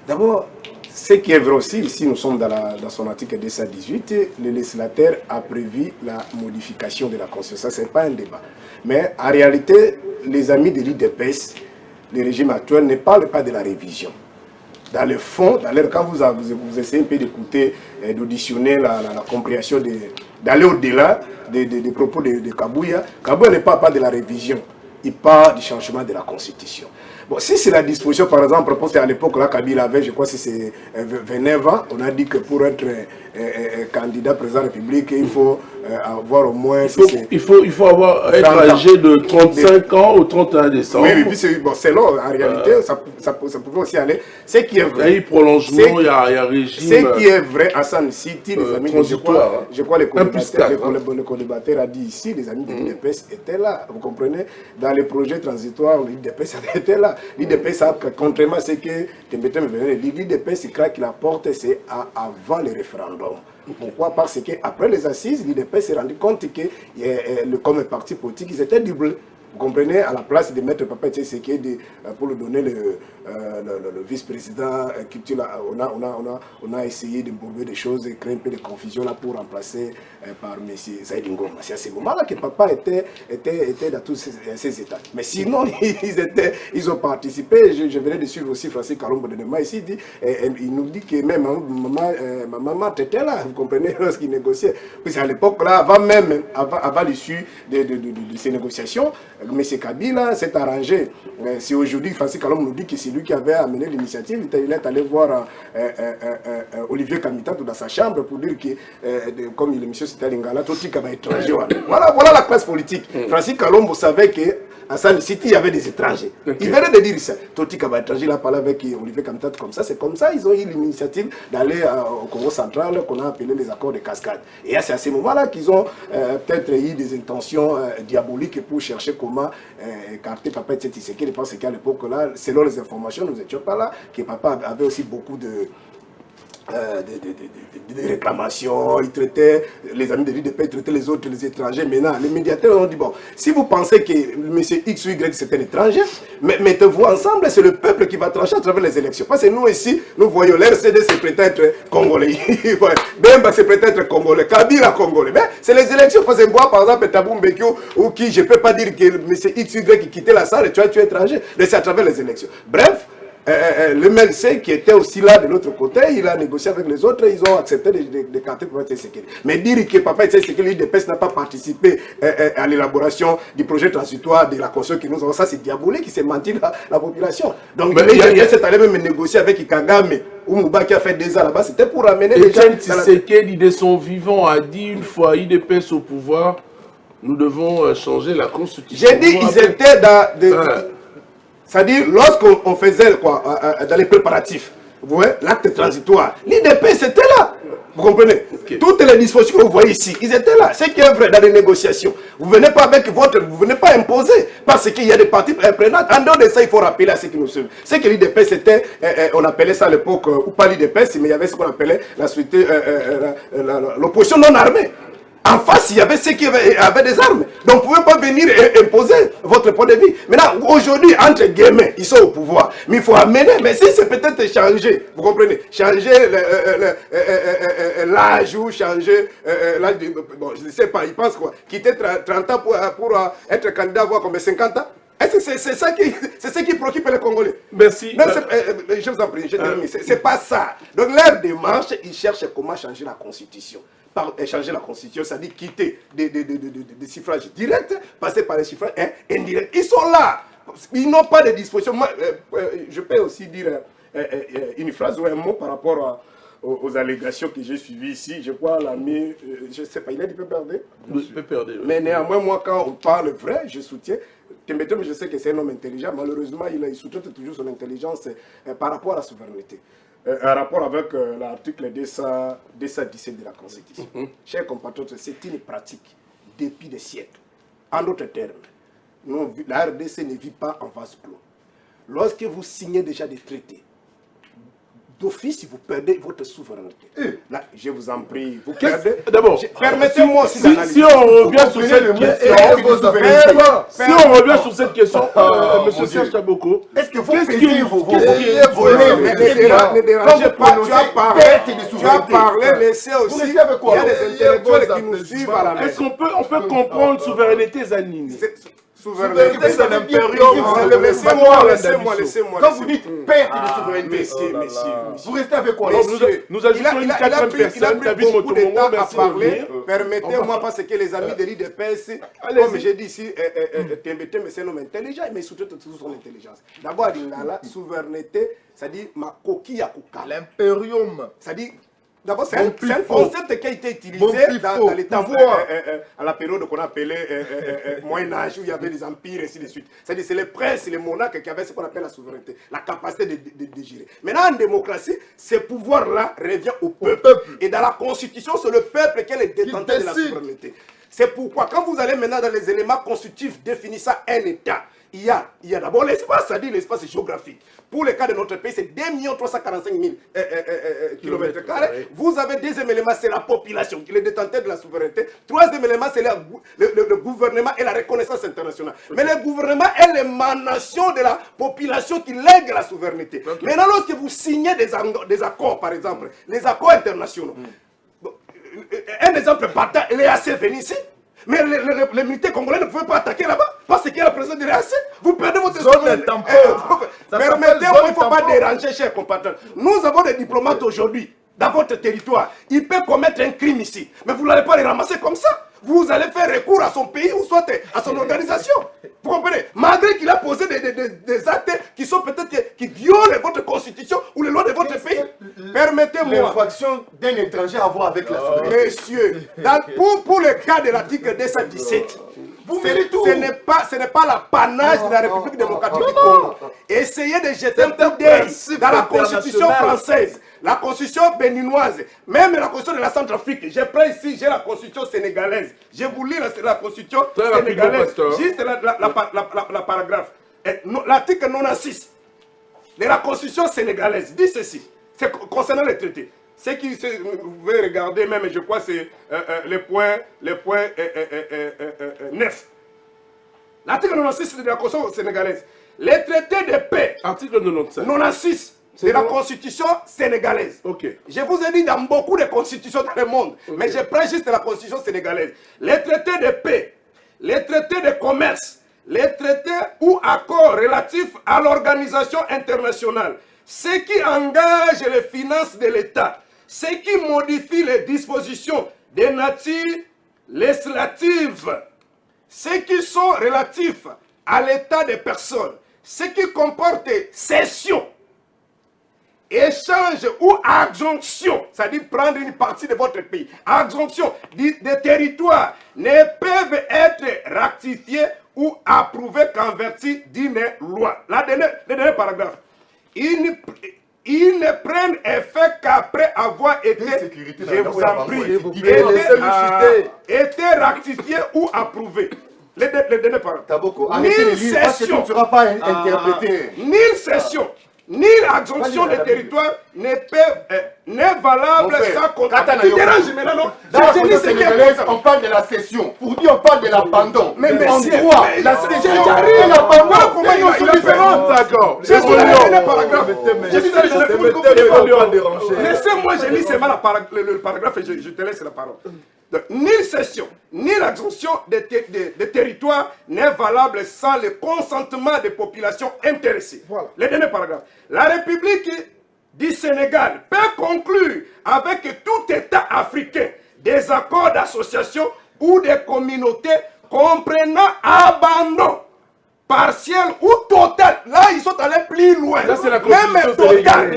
E: D'abord, ce qui est vrai aussi, ici nous sommes dans son article 218, le législateur a prévu la modification de la Constitution. Ça, ce n'est pas un débat. Mais en réalité, les amis de l'IDPS, le régime actuel, ne parlent pas de la révision. Dans le fond, quand vous essayez un peu d'écouter, d'auditionner la compréhension, d'aller au-delà des propos de Kabouya, Kabouya ne parle pas de la révision, il parle du changement de la Constitution. Bon, si c'est la disposition, par exemple, proposée à l'époque, là, Kabila avait, je crois que c'est 29 ans, on a dit que pour être candidat président de la République, il faut avoir au moins...
B: Il faut être âgé de 35 ans au 31 décembre.
E: Oui, puis c'est long, en réalité, ça pouvait aussi aller. Ce qui est vrai...
B: Il y a eu prolongement, il y a régime...
E: Ce qui est vrai, Hassan City, les amis, je crois le co-débatteur a dit ici, les amis de l'IDPS étaient là, vous comprenez? Dans les projets transitoires, l'IDPS était là. L'IDPS, contrairement à ce que Tembete me venait de dire, l'IDPS, il croit qu'il apporte, c'est avant le référendum. Pourquoi? Parce qu'après les assises, l'IDPS s'est rendu compte que comme parti politique, ils étaient doublés. Vous comprenez, à la place de mettre Papa Tshisekedi pour lui donner le vice-président, on a essayé de bourber des choses et créer un peu de confusion là pour remplacer par M. Zaïd Ngoma. C'est à ce moment-là que Papa était dans tous ces états. Mais sinon, ils ont participé. Je venais de suivre aussi Francis Kalombo de Nema ici. Il nous dit que même ma maman était là, vous comprenez, lorsqu'il négociait. Puis à l'époque-là, avant l'issue de ces négociations, M. Kabila s'est arrangé. Si aujourd'hui, Francis Kalombo nous dit que c'est lui qui avait amené l'initiative, il est allé voir Olivier Kamitato dans sa chambre pour dire que, comme le monsieur c'était Lingala, Totika va étranger. Voilà la classe politique. Francis Kalombo savait que à San City, il y avait des étrangers. Il venait de dire ça. Totika va étranger, il a parlé avec Olivier Kamitato comme ça. C'est comme ça ils ont eu l'initiative d'aller au Congo central, qu'on a appelé les accords de cascade. Et c'est à ce moment-là qu'ils ont peut-être eu des intentions diaboliques pour chercher comment écarter Papa Tshisekedi. Je pense qu'à l'époque-là, selon les informations, nous n'étions pas là, que Papa avait aussi beaucoup de réclamations, il traitait les amis de l'IDP, il traitait les autres, les étrangers. Maintenant, les médiateurs ont dit, bon, si vous pensez que M. X ou Y c'est un étranger, mettez-vous ensemble, c'est le peuple qui va trancher à travers les élections. Parce que nous ici, nous voyons l'RCD c'est peut-être congolais, Bemba c'est peut-être congolais, Kabila congolais, mais c'est les élections. Parce que moi, par exemple, Tabou Mbekio, ou qui, je ne peux pas dire que M. X ou Y qui quittait la salle, tu es étranger, mais c'est à travers les élections. Bref, le MLC qui était aussi là de l'autre côté, il a négocié avec les autres, ils ont accepté de carter Papa Tshisekedi. Mais dire que Papa Tshisekedi, l'IDPS n'a pas participé à l'élaboration du projet transitoire de la Constitution que nous avons, ça c'est diabolique, c'est mentir la population. Donc il y a cet allé même négocier avec Kagame
F: Oumouba qui a fait 2 ans là-bas, c'était pour ramener les gens.
B: Etienne Tshisekedi, de son vivant, a dit une fois IDPS au pouvoir, nous devons changer la constitution.
F: J'ai dit, ils étaient dans... C'est-à-dire, lorsqu'on faisait quoi, dans les préparatifs, vous voyez, l'acte transitoire, l'IDPS était là. Vous comprenez? Toutes les dispositions que vous voyez ici, ils étaient là. C'est qui est vrai dans les négociations. Vous venez pas avec votre... Vous venez pas imposer. Parce qu'il y a des parties prenantes. En dehors de ça, il faut rappeler à ceux qui nous suivent. C'est que l'IDPS, c'était... on appelait ça à l'époque, ou pas l'IDPS, mais il y avait ce qu'on appelait la société... l'opposition non armée. En face, il y avait ceux qui avaient des armes. Donc, vous ne pouvez pas venir imposer votre point de vue. Maintenant, aujourd'hui, entre guillemets, ils sont au pouvoir. Mais il faut amener, mais si c'est peut-être changer, vous comprenez, changer l'âge ou changer l'âge, bon, je ne sais pas, ils pensent quoi, quitter 30 ans pour être candidat, voir comme 50 ans. Est-ce que c'est ça qui préoccupe les Congolais?
B: Merci.
F: Non, je vous en prie, je termine. C'est pas ça. Donc, leur démarche, ils cherchent comment changer la Constitution. Changer la Constitution, c'est-à-dire quitter des suffrages directs, passer par les suffrages indirects. Ils sont là. Ils n'ont pas de disposition. Moi, je peux aussi dire une phrase ou un mot par rapport aux allégations que j'ai suivies ici. Je crois l'ami, je ne sais pas, il a dit PPRD. Mais néanmoins, moi, quand on parle vrai, je soutiens. Tembete, je sais que c'est un homme intelligent. Malheureusement, il soutient toujours son intelligence par rapport à la souveraineté. Un rapport avec l'article 217 de la Constitution. Chers compatriotes, c'est une pratique depuis des siècles. En d'autres termes, la RDC ne vit pas en vase clos. Lorsque vous signez déjà des traités, d'office, vous perdez votre souveraineté. Là, je vous en prie, vous perdez.
B: D'abord,
F: permettez-moi aussi d'analyser.
B: Si on revient sur cette question, M. Serge Taboko,
F: est-ce que vous
B: payez vos
F: Ne dérangez pas, tu as parlé, laissez aussi. Il y a des intellectuels qui nous suivent à la maison.
B: Est-ce qu'on peut comprendre souveraineté Zanini?
F: Souveraineté, c'est l'impérium. Laissez-moi.
D: Quand vous dites perte de souveraineté,
F: messieurs,
D: vous restez avec quoi?
B: Nous ajoutons une quatrième personne, David Motomongo, merci de venir.
F: Permettez-moi, parce que les amis de l'IDPS, comme j'ai dit ici, Tembete, mais c'est un homme intelligent, mais surtout toujours son intelligence. D'abord, la souveraineté, c'est-à-dire ma coquille à Kouka.
D: L'impérium.
F: C'est-à-dire, d'abord, c'est un concept qui a été utilisé dans les temps, à la période qu'on appelait Moyen-Âge, où il y avait des empires, et ainsi de suite. C'est-à-dire, c'est les princes, les monarques qui avaient ce qu'on appelle la souveraineté, la capacité de gérer. Maintenant, en démocratie, ce pouvoir-là revient au peuple. Et dans la Constitution, c'est le peuple qui est le détenteur de la souveraineté. C'est pourquoi, quand vous allez maintenant dans les éléments constitutifs définissant un État, il y a d'abord l'espace, c'est-à-dire l'espace géographique. Pour le cas de notre pays, c'est 2 345 000 km². Vous avez deuxième élément, c'est la population, qui est le détenteur de la souveraineté. Troisième élément, c'est le gouvernement et la reconnaissance internationale. Mais le gouvernement est l'émanation de la population qui lègue la souveraineté. Maintenant, lorsque vous signez des accords, par exemple, les accords internationaux, un exemple partant, l'EAC venu ici. Mais les militaires congolais ne pouvaient pas attaquer là-bas parce qu'il y a la présence de l'EAC. Vous perdez votre souveraineté. Permettez-moi, il ne faut pas déranger, chers compatriotes. Nous avons des diplomates aujourd'hui dans votre territoire. Ils peuvent commettre un crime ici. Mais vous n'allez pas les ramasser comme ça. Vous allez faire recours à son pays ou soit à son organisation. Vous comprenez? Malgré qu'il a posé des actes qui sont peut-être qui violent votre constitution ou les lois de votre pays. Permettez-moi.
D: L'infraction d'un étranger à voir avec la souveraineté.
F: Messieurs, pour le cas de l'article 217, ce n'est pas l'apanage de la République démocratique du Congo. Essayez de jeter un coup d'œil dans la constitution française, la constitution béninoise, même la constitution de la Centrafrique. J'ai pris ici, j'ai la constitution sénégalaise. Je vous lis la constitution sénégalaise, juste la paragraphe. L'article 96 de la constitution sénégalaise dit ceci, c'est concernant les traités. Ce qui, vous pouvez regarder même, je crois, c'est le point 9. L'article 96 de la Constitution sénégalaise. Les traités de paix.
B: Article
F: 96 de la Constitution sénégalaise.
B: Okay.
F: Je vous ai dit dans beaucoup de constitutions dans le monde, mais je prends juste la Constitution sénégalaise. Les traités de paix, les traités de commerce, les traités ou accords relatifs à l'organisation internationale, ce qui engage les finances de l'État, ce qui modifie les dispositions des natures législatives, ce qui sont relatifs à l'état des personnes, ce qui comporte cession,
E: échange ou adjonction, c'est-à-dire prendre une partie de votre pays, adjonction des territoires ne peuvent être ratifiés ou approuvés qu'en vertu d'une loi. Le dernier paragraphe. Ils ne prennent effet qu'après avoir été, je vous en prie, été ratifiés ou approuvés. Le dernier paragraphe. Nulle cession, nulle cession, ni l'adjonction des territoires n'est valable sans contrat. Tu déranges maintenant, non?
F: On parle de la cession. Pour dire, on parle de l'abandon. Mais en droit, la cession
E: et l'abandon, comment ils sont différents? D'accord. Je suis le paragraphe. Laissez-moi, je lis seulement le paragraphe et je te laisse la parole. Donc, ni cession, ni l'adjonction des territoires n'est valable sans le consentement des populations intéressées. Voilà. Le dernier paragraphe. La République du Sénégal peut conclure avec tout État africain des accords d'association ou des communautés comprenant abandon partiel ou total. Là, ils sont allés plus loin.
B: Ça, c'est la
E: même total.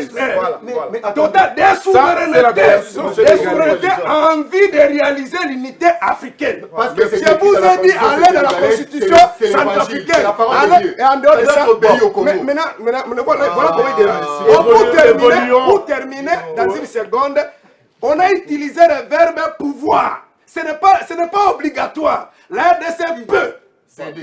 E: Total des souverainetés en vue de réaliser l'unité africaine.
F: Parce que
E: je vous ai dit, allez dans la constitution centrafricaine. Et en dehors de ça, maintenant, voilà comment il dérange. Pour terminer, dans une seconde, on a utilisé le verbe pouvoir. Ce n'est pas obligatoire. La RDC peut.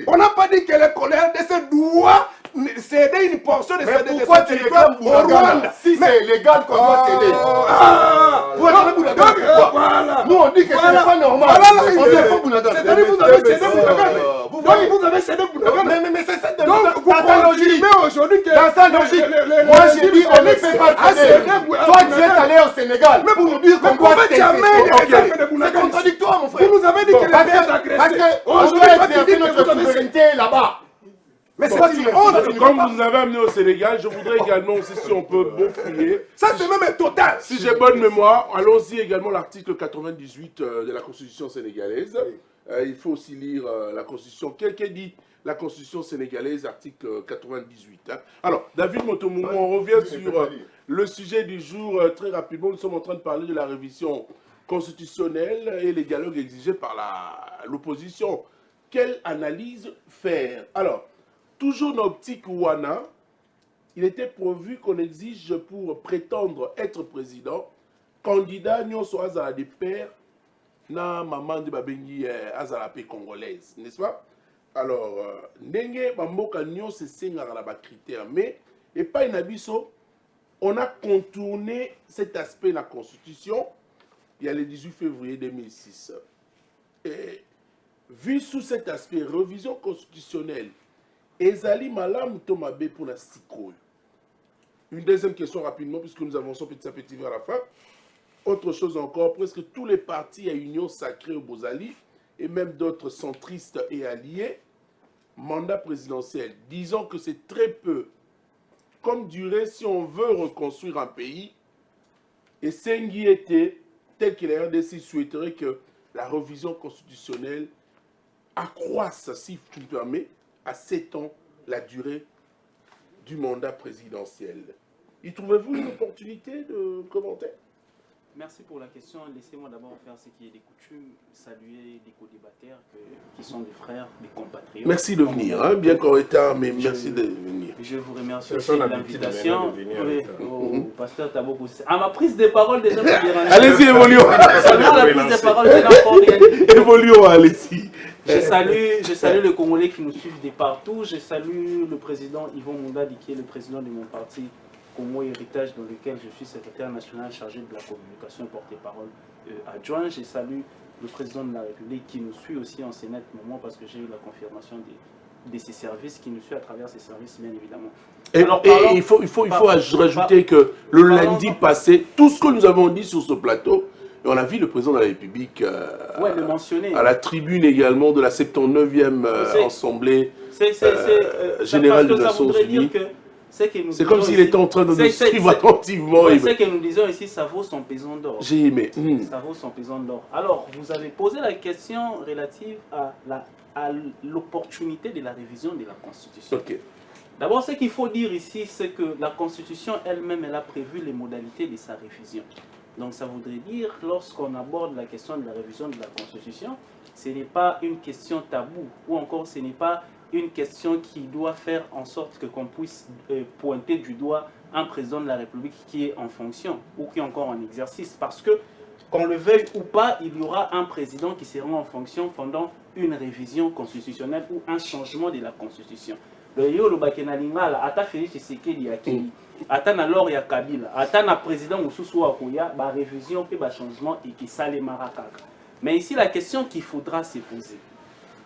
E: On n'a pas dit que le RDC doit céder une portion de ce territoire au Rwanda.
F: Si c'est légal qu'on doit céder. Nous on dit que ce n'est pas normal.
E: C'est-à-dire vous avez cédé Bounagan. Vous avez cédé Bounagan. Mais c'est ça. Donc vous confirmez aujourd'hui que...
F: Dans sa logique, moi j'ai dit on ne peut pas céder. Toi tu es allé au Sénégal pour nous dire qu'on doit céder. C'est contradictoire mon frère.
E: Vous nous avez dit que les pays est agressé.
F: Parce qu'on doit exercer notre souveraineté là-bas.
E: Mais c'est une honte.
B: Comme vous nous avez amené au Sénégal, je voudrais également aussi, si on peut boucler.
E: Ça, c'est même total.
B: Si j'ai bonne mémoire, allons-y également l'article 98 de la Constitution sénégalaise. Il faut aussi lire la Constitution. Quelqu'un dit la Constitution sénégalaise, article 98. Hein. Alors, David Motomoumou, on revient sur le sujet du jour très rapidement. Nous sommes en train de parler de la révision constitutionnelle et les dialogues exigés par l'opposition. Quelle analyse faire? Alors, toujours dans l'optique Wana, il était prévu qu'on exige pour prétendre être président, candidat nyonso azala de père na maman de babengi azala pe congolaise, n'est-ce pas? Alors, ndenge bamboka nyonso sengaka na ba critères, mais et pas une abisso, on a contourné cet aspect de la Constitution. Il y a le 18 février 2006. Et vu sous cet aspect, révision constitutionnelle, ezali malam tomabe pour la sikoyo. Une deuxième question rapidement, puisque nous avançons petit à petit vers la fin. Autre chose encore, presque tous les partis à Union Sacrée au Bozali, et même d'autres centristes et alliés, mandat présidentiel. Disons que c'est très peu. Comme durée, si on veut reconstruire un pays, et Sengi était, tel que la RDC souhaiterait que la révision constitutionnelle accroisse, si tu me permets, à 7 ans la durée du mandat présidentiel. Y trouvez-vous une opportunité de commenter?
H: Merci pour la question. Laissez-moi d'abord faire ce qui est des coutumes, saluer des co-débatteurs qui sont des frères, des compatriotes.
B: Merci de venir, hein, bien qu'en retard, mais merci de venir.
H: Je vous remercie aussi de l'invitation au pasteur Taboko. À ma prise de parole, déjà,
B: allez-y, évoluons.
H: Seulement la prise de parole, je n'ai encore rien dit.
B: Évoluons, allez-y.
H: Je salue les Congolais qui nous suivent de partout. Je salue le président Yvon Moundadi, qui est le président de mon parti Congo Héritage, dans lequel je suis secrétaire national chargé de la communication et porte-parole adjoint. Je salue le président de la République qui nous suit aussi en Sénat moment parce que j'ai eu la confirmation de ses services, qui nous suit à travers ses services, bien évidemment.
B: Et il faut rajouter que le lundi passé, tout ce que nous avons dit sur ce plateau, et on a vu le président de la République
H: le mentionner.
B: À la tribune également de la 79e Assemblée générale des Nations Unies. C'est comme s'il était en train de nous suivre attentivement.
H: Ce que nous disons ici, ça vaut son pesant d'or.
B: J'ai aimé.
H: Ça vaut son pesant d'or. Alors, vous avez posé la question relative à la à l'opportunité de la révision de la Constitution.
B: Ok.
H: D'abord, ce qu'il faut dire ici, c'est que la Constitution elle-même, elle a prévu les modalités de sa révision. Donc ça voudrait dire, lorsqu'on aborde la question de la révision de la Constitution, ce n'est pas une question taboue, ou encore ce n'est pas une question qui doit faire en sorte que qu'on puisse pointer du doigt un président de la République qui est en fonction, ou qui est encore en exercice. Parce que, qu'on le veuille ou pas, il y aura un président qui sera en fonction pendant une révision constitutionnelle ou un changement de la Constitution. Le yo le bakena lingala ata Félix Tshisekedi akili ata na lor ya Kabila ata na président mususu wa koya ba révision pe ba changement et qui sale marakaka. Mais ici la question qu'il faudra se poser,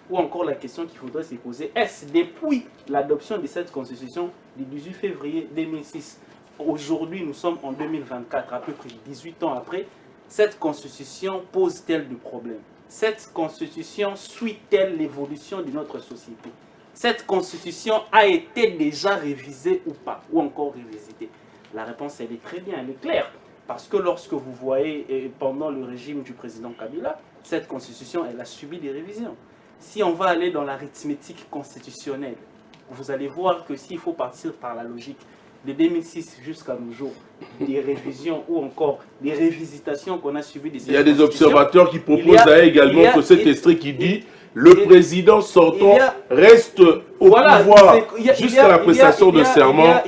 H: ou encore la question qu'il faudrait se poser, est-ce depuis l'adoption de cette constitution du 18 février 2006, aujourd'hui nous sommes en 2024, à peu près 18 ans après, cette constitution pose-t-elle de problèmes? Cette constitution suit-elle l'évolution de notre société? Cette constitution a été déjà révisée ou pas, ou encore révisitée? La réponse, elle est très bien, elle est claire. Parce que lorsque vous voyez, pendant le régime du président Kabila, cette constitution, elle a subi des révisions. Si on va aller dans l'arithmétique constitutionnelle, vous allez voir que s'il faut partir par la logique, de 2006 jusqu'à nos jours, des révisions ou encore des révisitations qu'on a subies des...
B: Il y a des observateurs qui proposent également que cet extrait qui dit le président sortant reste au pouvoir jusqu'à la prestation de serment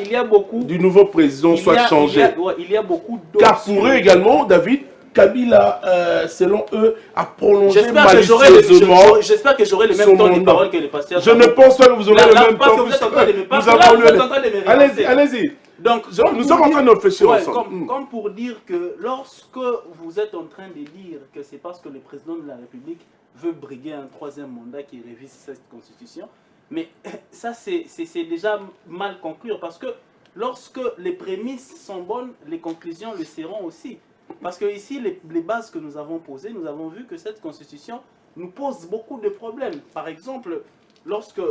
B: du nouveau président soit changé.
H: Il y a beaucoup d'autres...
B: Car pourrait également, David, Kabila, selon eux, a prolongé
H: malicieusement. J'espère que j'aurai le même temps de parole que les pasteurs.
B: Je ne pense pas que vous aurez le même temps.
H: Vous êtes en train de me parler.
B: Allez-y, allez-y. Donc, nous sommes en train de réfléchir ensemble.
H: Comme pour dire que lorsque vous êtes en train de dire que c'est parce que le président de la République veut briguer un troisième mandat qui révise cette constitution, mais ça c'est déjà mal conclure parce que lorsque les prémices sont bonnes, les conclusions le seront aussi. Parce que ici, les bases que nous avons posées, nous avons vu que cette constitution nous pose beaucoup de problèmes. Par exemple, lorsque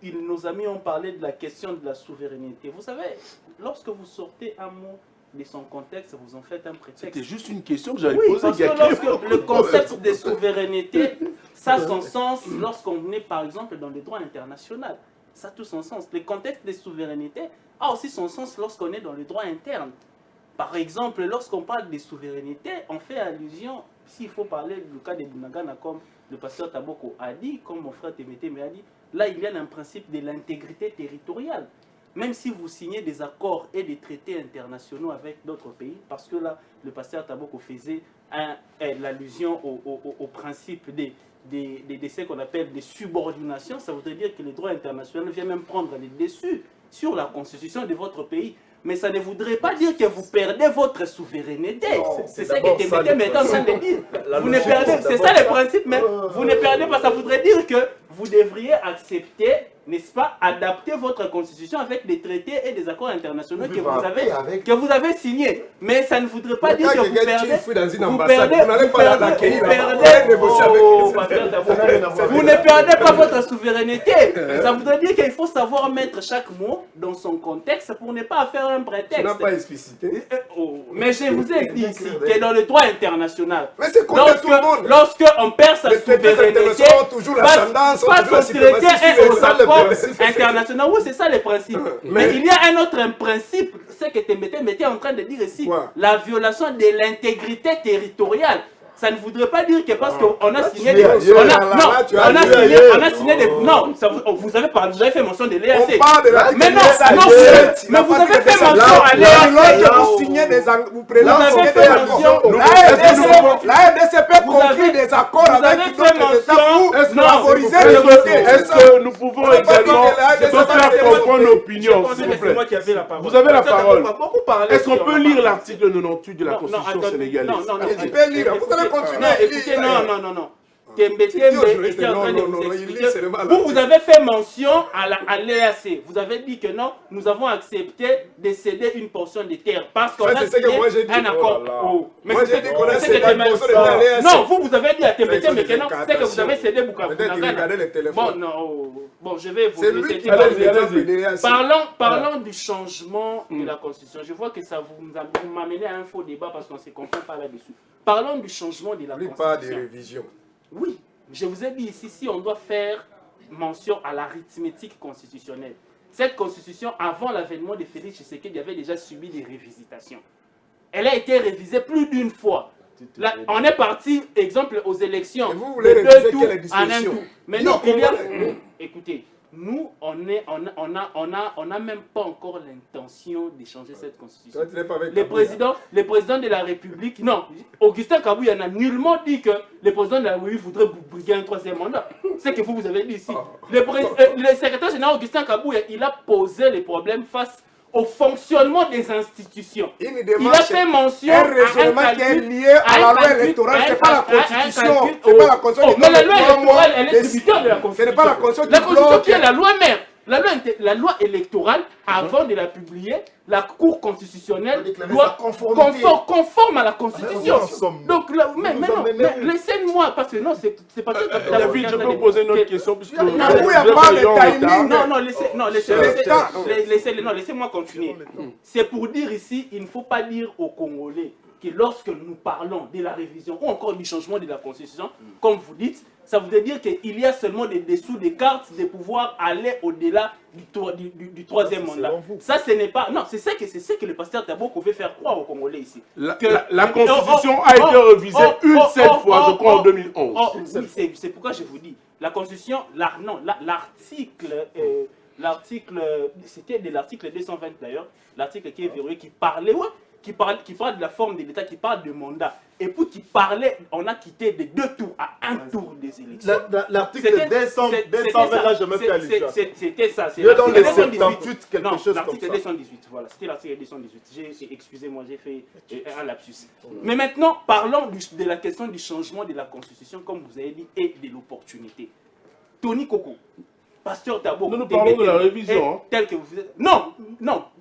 H: nos amis ont parlé de la question de la souveraineté, vous savez, lorsque vous sortez un mot de son contexte, vous en faites un prétexte.
B: C'était juste une question que j'avais posée.
H: Parce que lorsque le concept de souveraineté, ça a son sens lorsqu'on est par exemple dans le droit international. Ça a tout son sens. Le contexte de souveraineté a aussi son sens lorsqu'on est dans le droit interne. Par exemple, lorsqu'on parle de souveraineté, on fait allusion, s'il faut parler du cas de Bunagana, comme le pasteur Taboko a dit, comme mon frère Temete m'a dit, là il y a un principe de l'intégrité territoriale. Même si vous signez des accords et des traités internationaux avec d'autres pays, parce que là, le pasteur Taboko faisait l'allusion au principe de ce qu'on appelle des subordinations, ça voudrait dire que le droit international vient même prendre les dessus sur la constitution de votre pays. Mais ça ne voudrait pas dire que vous perdez votre souveraineté. C'est ça que Temete est en train de dire. Vous ne perdez, c'est ça le principe, mais vous ne perdez pas. Ça voudrait dire que vous devriez accepter, n'est-ce pas, adapter votre constitution avec des traités et des accords internationaux que vous avez signés. Mais ça ne voudrait pas dire que vous perdez. Vous ne perdez pas votre souveraineté. Ça voudrait dire qu'il faut savoir mettre chaque mot dans son contexte pour ne pas faire un prétexte.
E: Tu n'as pas explicité.
H: Mais je vous ai dit ici que dans le droit international,
E: mais c'est comme tout le monde.
H: Lorsqu'on perd sa souveraineté, pas son traité et aux accords internationaux. Oui, c'est ça le principe. Mais il y a un autre principe, c'est que Temete est en train de dire ici, la violation de l'intégrité territoriale. Ça ne voudrait pas dire que parce qu'on a signé des... On a signé des... Non, vous avez fait mention de l'EAC. Mais non, mais vous avez fait mention à l'EAC.
E: Vous signez des... Vous prenez des accords. La RDC peut conclure des accords avec d'autres États pour favoriser les côtés.
B: Est-ce que nous pouvons également faire comprendre nos opinions, s'il vous plaît? Vous avez la parole. Est-ce qu'on peut lire l'article 98 de la Constitution sénégalaise?
H: Non,
E: on peut lire. Vous allez continuer.
H: Écoutez, non. Tembe était en train de vous expliquer. Vous avez fait mention à l'EAC. Vous avez dit que non, nous avons accepté de céder une portion de terre parce qu'on a signé un accord.
E: Mais c'est dit qu'on a cédé une portion de terre à l'EAC.
H: Non, vous avez dit à Tembe que non, c'est que vous avez cédé Bukavu. Bon, je vais vous laisser. Parlons du changement de la Constitution. Je vois que ça vous m'amenez à un faux débat parce qu'on ne se comprend pas là-dessus. Parlons du changement de la Constitution.
E: Pas de révision.
H: Oui, Je vous ai dit ici, si on doit faire mention à l'arithmétique constitutionnelle, cette constitution, avant l'avènement de Félix Tshisekedi, avait déjà subi des révisitations. Elle a été révisée plus d'une fois. Là, on est parti, exemple, aux élections.
E: Et vous voulez
H: de
E: réviser
H: 2 tours
E: quelle
H: en un
E: disposition?
H: tour. Mais non, il y a... Écoutez, nous, on n'a même pas encore l'intention d'échanger cette constitution.
E: Toi, tu n'es pas avec
H: Les
E: Kabila.
H: présidents de la République, non, Augustin Kabouya n'a nullement dit que le président de la République voudrait briguer un 3e mandat. C'est ce que vous avez dit ici. Le secrétaire général Augustin Kabouya, il a posé les problèmes face au fonctionnement des institutions. Il a fait mention
E: un raisonnement qui est lié à la loi électorale, c'est pas la constitution. C'est pas la constitution.
H: Mais la loi électorale, elle est tributaire de la constitution.
E: Ce n'est pas la constitution.
H: La constitution qui est la loi mère. La loi électorale, avant de la publier, la Cour constitutionnelle doit conforme à la Constitution. Donc, laissez-moi, parce que non, c'est pas tout.
B: David, je peux poser une autre question puisque
E: il n'y a pas de timing.
H: Laissez-moi continuer. C'est pour dire ici, il ne faut pas dire aux Congolais que lorsque nous parlons de la révision ou encore du changement de la Constitution, comme vous dites, ça veut dire qu'il y a seulement des dessous des cartes de pouvoir aller au-delà du 3e mandat. Ça, ce n'est pas... Non, c'est ce que le pasteur Taboko veut faire croire aux Congolais ici.
B: La Constitution a été révisée une seule fois, je crois, en 2011.
H: Oui, c'est pourquoi je vous dis. La Constitution, l'article, c'était de l'article 220 d'ailleurs, l'article qui est verrouillé, qui parlait de la forme de l'État, qui parle de mandat. Et pour qui parlait, on a quitté de 2 tours à 1 tour des élections.
D: L'article 220, là, je me fais allusion.
H: C'était ça.
D: Il est dans les 78, quelque chose comme ça.
H: L'article 218, voilà, c'était l'article 218. Excusez-moi, j'ai fait un lapsus. Mais maintenant, parlons de la question du changement de la Constitution, comme vous avez dit, et de l'opportunité. Tony Koko, pasteur Taboko.
B: Nous parlons de la révision.
H: Tel que vous êtes. Non.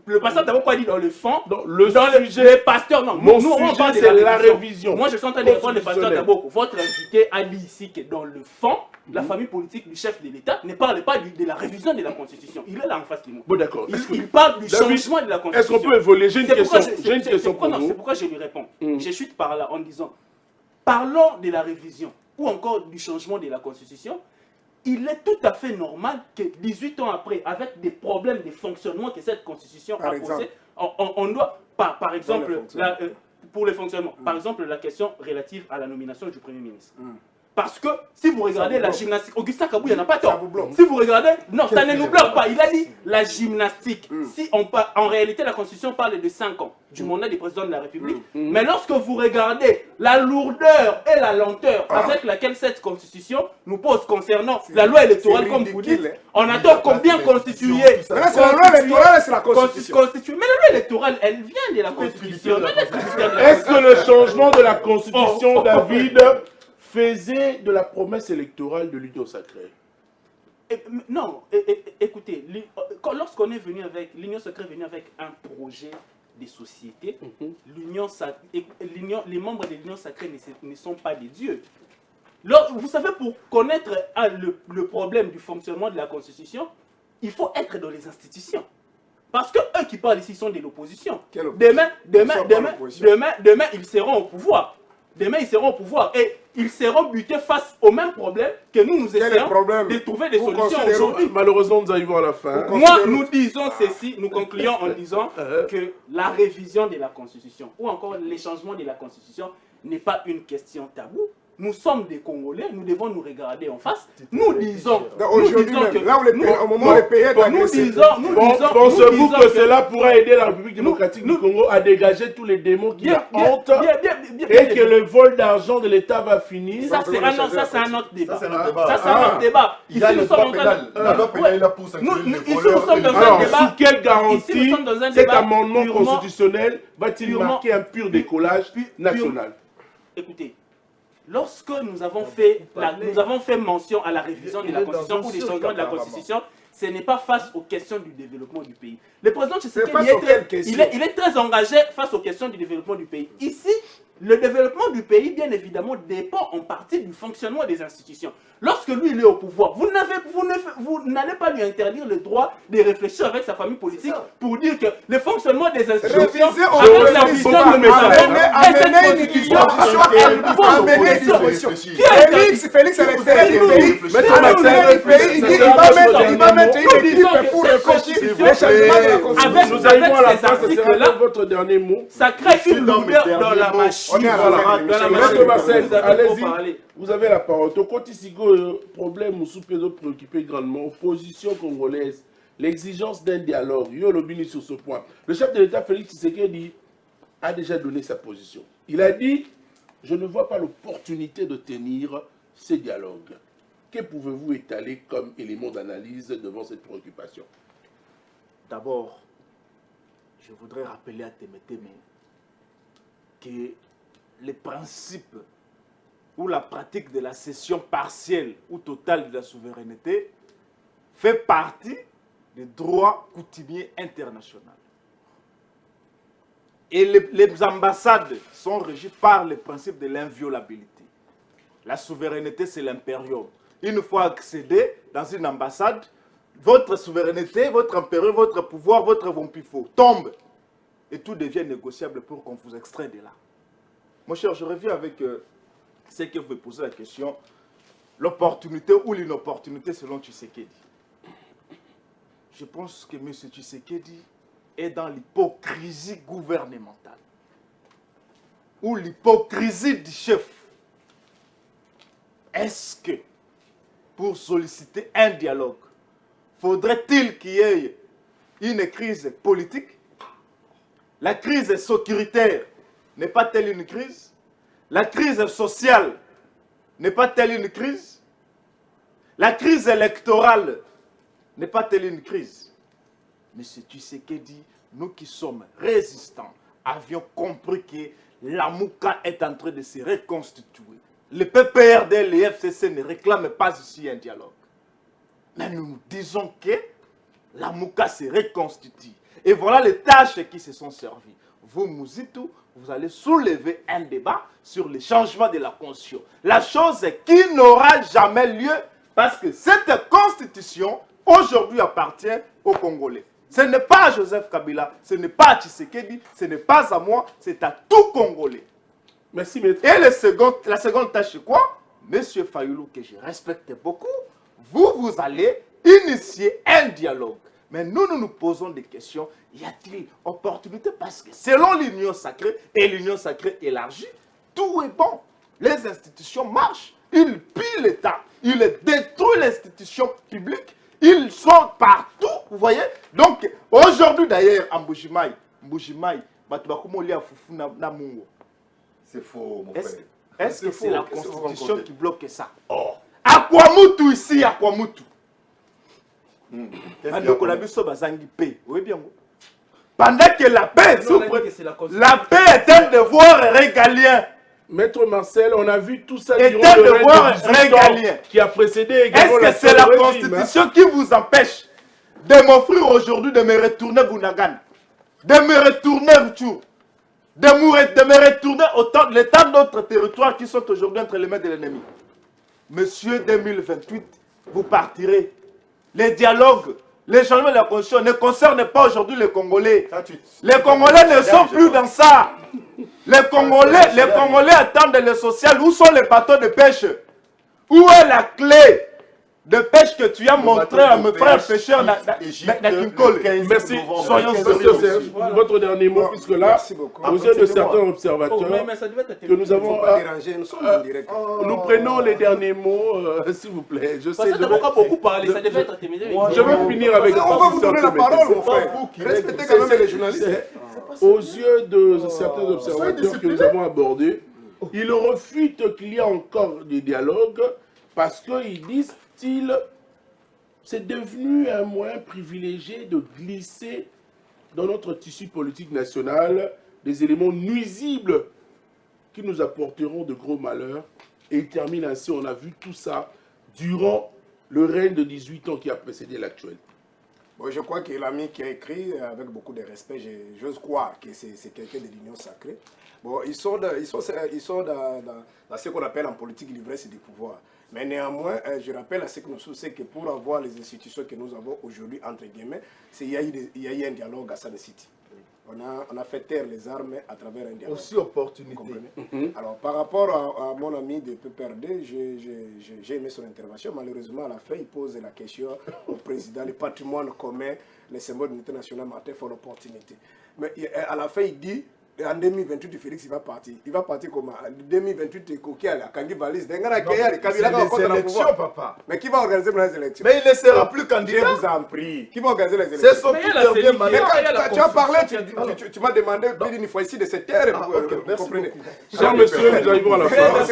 H: Le pasteur Taboko a dit dans le fond.
B: Le sujet.
H: Le pasteur, non.
B: Mon sujet, c'est la révision.
H: Moi, je suis en train de répondre le pasteur Taboko. Votre invité a dit ici que dans le fond, la famille politique du chef de l'État ne parle pas de la révision de la Constitution. Il est là en face de nous.
B: Bon, d'accord.
H: Il parle du changement de la Constitution.
B: Est-ce qu'on peut évoluer? J'ai une question pour vous.
H: C'est pourquoi je lui réponds. Je chute par là en disant, parlons de la révision ou encore du changement de la Constitution. Il est tout à fait normal que 18 ans après, avec des problèmes de fonctionnement que cette Constitution a posé, on doit, par exemple, pour le fonctionnement, par exemple, la question relative à la nomination du Premier ministre. Parce que si vous regardez la gymnastique, Augustin Kabouya n'a pas tort. Si vous regardez, non, ça ne nous bloque pas. Il a dit la gymnastique. Si en réalité, la Constitution parle de 5 ans du mandat du président de la République. Mais lorsque vous regardez la lourdeur et la lenteur avec laquelle cette Constitution nous pose concernant la loi électorale, comme vous dites, on attend combien constituer.
E: C'est la loi électorale, c'est la Constitution.
H: Mais la loi électorale, elle vient de la Constitution.
B: Est-ce que le changement de la Constitution, David, faisait de la promesse électorale de l'Union sacrée?
H: Non, écoutez, lorsqu'on est venu avec, l'Union sacrée est venue avec un projet de société, les membres de l'Union sacrée ne sont pas des dieux. Vous savez, pour connaître le problème du fonctionnement de la Constitution, il faut être dans les institutions. Parce que eux qui parlent ici sont de l'opposition. Demain, ils seront au pouvoir. Demain, ils seront au pouvoir et ils seront butés face au même problème que nous essayons de trouver des solutions aujourd'hui.
B: Malheureusement, nous arrivons à la fin.
H: Moi, nous disons ceci, nous concluons en disant que la révision de la Constitution ou encore les changements de la Constitution n'est pas une question taboue. Nous sommes des Congolais, nous devons nous regarder en face. Nous disons que
E: là au moment où les pays est agressé.
B: Pensez-vous que cela pourra aider la République démocratique du Congo à dégager tous les démons qui la hantent et que le vol d'argent de l'État va finir?
H: Ça, c'est un autre débat. Ça, c'est un autre débat.
D: Il y a le droit pénal. La loi pénale, il a poussé.
H: Ici, nous sommes dans un débat.
B: Sous quelle garantie cet amendement constitutionnel va-t-il marquer un pur décollage national?
H: Écoutez, lorsque nous avons fait mention à la révision de la Constitution ou des changements de la Constitution, ce n'est pas face aux questions du développement du pays. Le président Tshisekedi il est très engagé face aux questions du développement du pays. Ici, le développement du pays, bien évidemment, dépend en partie du fonctionnement des institutions. Lorsque lui, il est au pouvoir, vous n'allez pas lui interdire le droit de réfléchir avec sa famille politique pour dire que le fonctionnement des institutions avec la vision de
F: amener une disposition. Félix à l'extérieur du pays. Il va mettre une équipe pour réfléchir les changements de la Constitution.
B: Nous arrivons à la fin,
F: ces
B: c'est votre dernier mot.
H: Ça crée une lourdeur dans la machine.
B: Maître Marcel, allez-y. Vous avez la parole. Tokoti Sigo, problème ou sous-pédo préoccupé grandement. Opposition congolaise, l'exigence d'un dialogue. Yo Lobini sur ce point. Le chef de l'État, Félix Tshisekedi, a déjà donné sa position. Il a dit, je ne vois pas l'opportunité de tenir ces dialogues. Que pouvez-vous étaler comme élément d'analyse devant cette préoccupation?
D: D'abord, je voudrais rappeler à Témétémé que les principes ou la pratique de la cession partielle ou totale de la souveraineté fait partie du droit coutumier international. Et les ambassades sont régies par le principe de l'inviolabilité. La souveraineté, c'est l'impérium. Une fois accédé dans une ambassade, votre souveraineté, votre impérium, votre pouvoir, votre vompifo tombe. Et tout devient négociable pour qu'on vous extrait de là. Mon cher, je reviens avec ce que vous me posez la question. L'opportunité ou l'inopportunité selon Tshisekedi. Je pense que M. Tshisekedi est dans l'hypocrisie gouvernementale. Ou l'hypocrisie du chef. Est-ce que pour solliciter un dialogue, faudrait-il qu'il y ait une crise politique? La crise sécuritaire n'est pas-t-elle une crise? La crise sociale n'est pas-t-elle une crise? La crise électorale n'est pas-t-elle une crise? Mais c'est Tshisekedi, nous qui sommes résistants, avions compris que la Mouka est en train de se reconstituer. Le PPRD et le FCC ne réclament pas ici un dialogue. Mais nous disons que la Mouka se reconstitue. Et voilà les tâches qui se sont servies. Vous, Mouzitou, vous allez soulever un débat sur le changement de la Constitution. La chose qui n'aura jamais lieu parce que cette Constitution, aujourd'hui, appartient aux Congolais. Ce n'est pas à Joseph Kabila, ce n'est pas à Tshisekedi, ce n'est pas à moi, c'est à tout Congolais.
B: Merci, maître.
D: Et la seconde tâche, c'est quoi? Monsieur Fayoulou, que je respecte beaucoup, vous allez initier un dialogue. Mais nous nous posons des questions. Y a-t-il opportunité? Parce que selon l'union sacrée et l'union sacrée élargie, tout est bon. Les institutions marchent. Ils pillent l'État. Ils détruisent l'institution publique. Ils sont partout. Vous voyez? Donc, aujourd'hui d'ailleurs, en Mbujimaï,
F: c'est faux, mon
D: est-ce
F: frère.
D: que c'est la Constitution qui bloque ça? Akwamutu ici, Akwamutu. Pendant que la paix, la paix est un devoir régalien.
B: Maître Marcel, on a vu tout ça
D: Est
B: durant
D: un
B: le règne
D: devoir
B: de 18 ans
D: régalien.
B: qui a précédé
D: Est-ce
B: également
D: que c'est la Constitution qui vous empêche de m'offrir aujourd'hui de me retourner Bounagan, de me retourner Rutshuru, de me retourner autant les tas d'autres territoires qui sont aujourd'hui entre les mains de l'ennemi? Monsieur 2028, vous partirez. Les dialogues, les changements de la Constitution ne concernent pas aujourd'hui les Congolais. Les Congolais ne sont plus dans ça. Les Congolais attendent le social. Où sont les bateaux de pêche? Où est la clé de pêche que tu as montré à mes frères pêcheurs d'Akinkole?
B: Merci.
D: Soyons
B: sérieux. Votre dernier mot, puisque là, vous êtes de certains observateurs que nous avons. Nous prenons les derniers mots, s'il vous plaît. Je sais.
H: Ça n'a beaucoup parlé, ça devait être terminé.
B: Je vais finir avec.
F: On va vous donner la parole, mon frère. Respectez quand même les journalistes.
B: Aux yeux de certains observateurs que nous avons abordés, ils refutent qu'il y a encore des dialogues parce qu'ils disent c'est devenu un moyen privilégié de glisser dans notre tissu politique national des éléments nuisibles qui nous apporteront de gros malheurs. Et il termine ainsi, on a vu tout ça durant le règne de 18 ans qui a précédé l'actuel.
E: Bon, je crois que l'ami qui a écrit, avec beaucoup de respect, j'ose croire que c'est quelqu'un de l'union sacrée. Bon, ils sont dans ce qu'on appelle en politique l'ivresse du pouvoir. Mais néanmoins, je rappelle à ce que nous sommes, c'est que pour avoir les institutions que nous avons aujourd'hui, entre guillemets, il y a eu un dialogue à San City. On a fait taire les armes à travers un dialogue.
D: Aussi opportunité.
E: Alors, par rapport à mon ami de PPRD, j'ai aimé son intervention. Malheureusement, à la fin, il pose la question au président, le patrimoine commun, les symboles de l'unité nationale, Martin, pour l'opportunité. Mais à la fin, il dit, en 2028, Félix, il va partir. Il va partir comment? En 2028, Koki, Kangi Valise, c'est
D: des élections, papa.
E: Mais qui va organiser les élections?
D: Mais il ne sera plus candidat.
E: Je vous en prie. Qui va organiser les élections?
D: C'est son tout
E: Mais quand tu as parlé, tu m'as demandé plus d'une fois ici de cette terre. Vous comprenez?
B: Cher monsieur, nous arrivons à la fin.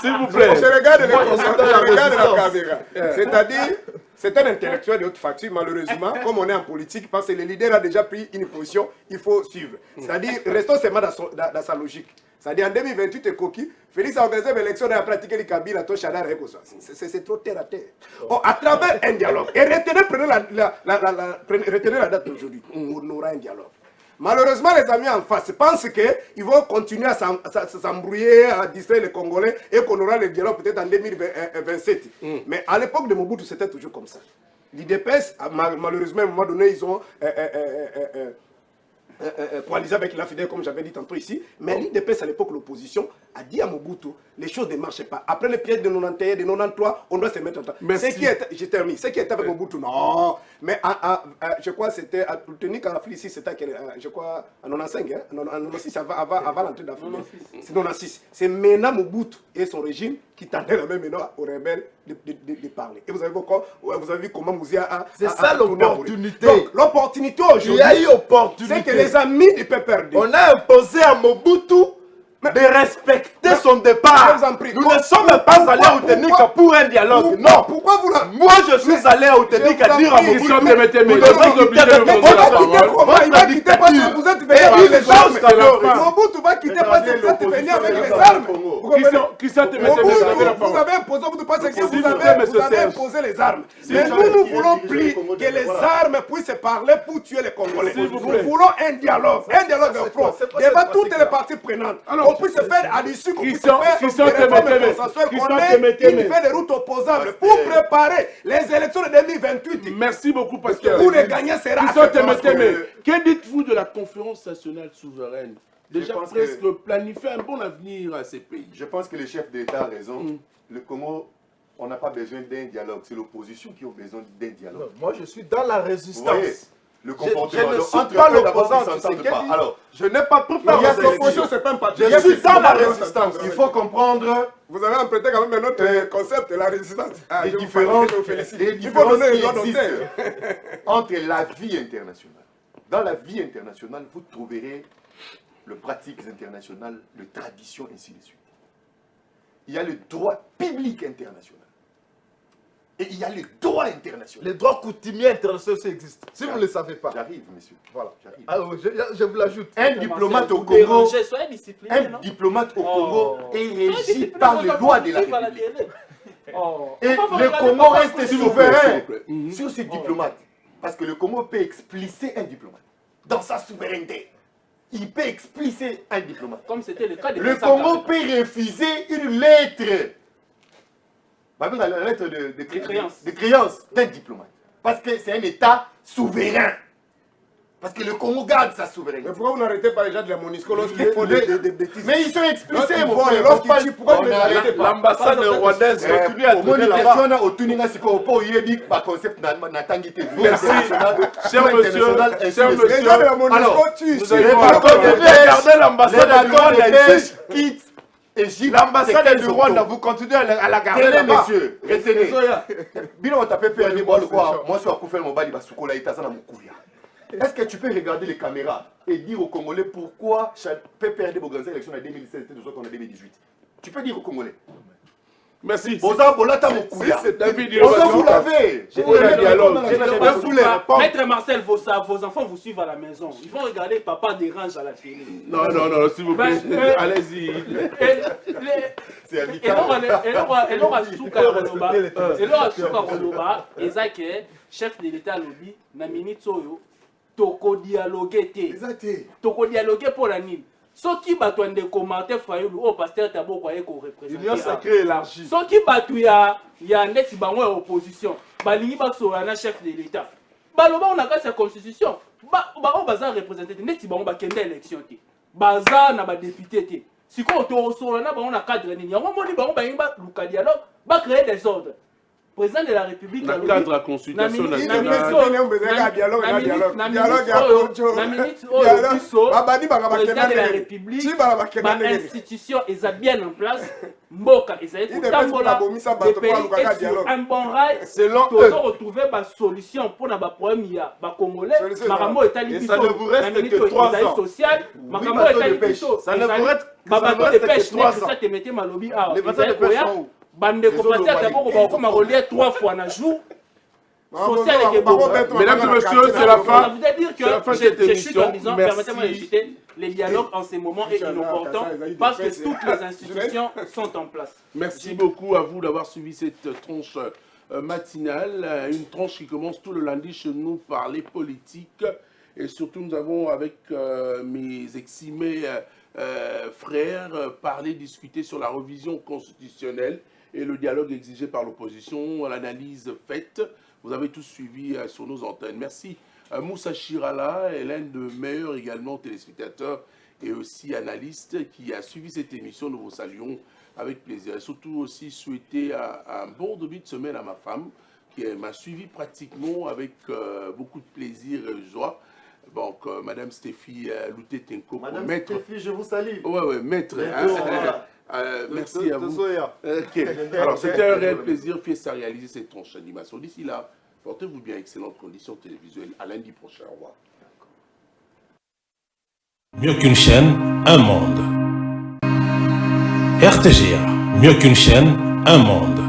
B: S'il vous plaît.
E: Je regarde la caméra. C'est-à-dire, c'est un intellectuel de haute facture, malheureusement, comme on est en politique, parce que le leader a déjà pris une position, il faut suivre. C'est-à-dire, restons seulement dans sa logique. C'est-à-dire, en 2028, Koki, Félix a organisé l'élection et a pratiqué le Kabila, Toshadar et Kosa. C'est trop terre à terre. Oh, à travers un dialogue, et retenez la date d'aujourd'hui, on aura un dialogue. Malheureusement, les amis en face pensent qu'ils vont continuer à s'embrouiller, à distraire les Congolais et qu'on aura le dialogue peut-être en 2027. Mais à l'époque de Mobutu, c'était toujours comme ça. L'IDPS, malheureusement, à un moment donné, ils ont coalisé avec la FIDEL, comme j'avais dit tantôt ici. Mais l'IDPS, à l'époque, l'opposition, a dit à Mobutu, les choses ne marchaient pas. Après les pièges de 91, de 93, on doit se mettre en temps. Je termine. Ce qui était avec Mobutu, non. Mais je crois que c'était à Tulteni Karafli ici, c'était je crois en 95, hein, en 96, avant l'entrée d'Afrique. C'est 96. C'est maintenant Mobutu et son régime qui tendaient la même maintenant aux rebelles de parler. Et vous avez vu comment Mouzia a...
D: C'est ça l'opportunité.
E: Donc l'opportunité aujourd'hui,
D: il y a eu opportunité.
E: c'est que les amis du PPRD...
D: On a imposé à Mobutu de respecter son départ. Nous ne sommes pas allés à Outenika pour un dialogue. Non.
E: Pourquoi vous
D: Moi, je suis allé à Outenika dire à Mobutu.
B: Vous devez quitter
E: il va quitter parce que vous êtes venu avec les armes. Mobutu va quitter parce que vous êtes venu avec les armes. Vous avez imposé, vous avez imposé les armes. Mais nous ne voulons plus que les armes puissent parler pour tuer les Congolais. Nous voulons un dialogue de front. Devant toutes les parties prenantes. On puisse se faire à l'issue, qu'on puisse faire des réformes consensuelles, qu'on ait une feuille de route opposable pour préparer les élections de 2028.
B: Merci beaucoup, Pascal.
E: Où le gagnant sera
B: Que dites-vous de la conférence nationale souveraine? Déjà presque planifier un bon avenir à ces pays.
F: Je pense que le chef d'État a raison. Le Congo, on n'a pas besoin d'un dialogue. C'est l'opposition qui a besoin d'un dialogue.
D: Non, moi, je suis dans la résistance.
F: Vous voyez, le comportement.
D: Je ne suis pas l'opposant. Alors, je n'ai pas pris part aux élections.
E: c'est pas un parti.
D: Je suis dans la résistance.
F: Il faut comprendre
E: Vous avez emprunté quand même un autre concept, la résistance.
F: les différences
E: Il faut donner le droit
F: qui
E: d'antenne.
F: existent entre la vie internationale. Dans la vie internationale, vous trouverez les pratiques internationales, les traditions, ainsi de suite. Il y a le droit public international. Et il y a le droit international.
D: Les droits coutumiers internationaux aussi existent. Si vous ne le savez pas.
F: J'arrive, monsieur.
D: Voilà.
F: J'arrive.
D: Alors, je vous l'ajoute.
F: Un diplomate au Congo, est régi par les lois de la République. Et le Congo reste souverain sur ses diplomates. Parce que le Congo peut expliciter un diplomate dans sa souveraineté. Il peut expliciter un diplomate.
H: Comme c'était le cas de
F: Le Congo peut refuser une lettre. La lettre de créance d'un diplomate. Parce que c'est un État souverain. Parce que le Congo garde sa souveraineté.
E: Mais pourquoi vous n'arrêtez pas les gens de la MONUSCO lorsqu'ils font des bêtises?
F: Mais ils sont explicités, mon frère.
E: Pourquoi vous n'arrêtez pas?
B: L'ambassade rwandaise continue à
F: donner là-bas. Merci.
B: Cher monsieur,
E: Les gens de la MONUSCO tuent.
B: regardez l'ambassade du Rwanda.
F: quitte Égypte.
B: L'ambassade du Rwanda, vous continuez à la garder
F: Retenez,
B: là-bas.
F: monsieur. Retenez. Bilo, on t'appelle PRD, moi, je suis à Koufel Mobali, Basukola, Itazana, Moukouya. Est-ce que tu peux regarder les caméras et dire aux Congolais pourquoi PPRD organiser l'élection en 2016 était de en 2018? Tu peux dire aux Congolais.
B: Merci.
F: David, vous l'avez.
H: Maître Marcel, vos enfants vous suivent à la maison. Ils vont regarder Papa dérange à la télé.
B: Non, s'il vous plaît. Allez-y.
F: C'est amical.
H: Chef de l'État lobby, na minute soyo, toko dialoguer te. Toko dialoguer pour la nine. soki bato ande commenter Fayulu o pasteur Tabo kwaye ko représenter
F: Union sacrée élargie.
H: soki bato ya ndeti bango ya opposition balingi basola na chef de l'état baloba on a ka sa constitution ba o baza représenter ndeti bango bakende élection te baza na ba député te siko to sola na bango na cadre nini yango moni bango ba yimba luka dialogue ba créer des ordres. Président de la République
B: dans le cadre de la consultation
H: institution est bien en place. Mboka est un bon rail. Selon eux, retrouver une solution pour les problèmes il y a Congolais. Ça
F: ne vous reste que 3 ans. Ça ne vous reste que 3 ans. Les bateaux de pêche sont où?
H: Bande commencer à d'abord on va relier 3 fois dans jour. Social et
B: mesdames et messieurs, c'est la fin.
H: Ça veut dire que je suis en disant, permettez-moi de citer, les dialogues en ce moment est inopportun parce que toutes les institutions sont en place.
B: Merci beaucoup à vous d'avoir suivi cette tranche matinale, une tranche qui commence tout le lundi chez nous par les politiques et surtout nous avons avec mes eximés frères parlé, discuté sur la révision constitutionnelle et le dialogue exigé par l'opposition, l'analyse faite. Vous avez tous suivi sur nos antennes. Merci. Moussa Chirala est l'un de meilleurs également téléspectateurs et aussi analystes qui a suivi cette émission. Nous vous saluons avec plaisir. Et surtout aussi souhaiter un bon début de semaine à ma femme qui m'a suivi pratiquement avec beaucoup de plaisir et joie. Donc, Madame Stéphie Louté-Tenko, maître.
F: Stéphie, je vous salue.
B: Ouais, maître. Merci à vous. Okay. Alors, c'était un réel plaisir, Fiesta, à réaliser cette tranche d'animation. D'ici là, portez-vous bien, excellentes conditions télévisuelles. À lundi prochain. Au revoir.
A: Mieux qu'une chaîne, un monde. RTGA, mieux qu'une chaîne, un monde.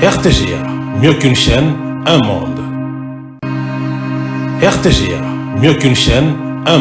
A: RTGA, mieux qu'une chaîne, un monde. RTGA, mieux qu'une chaîne,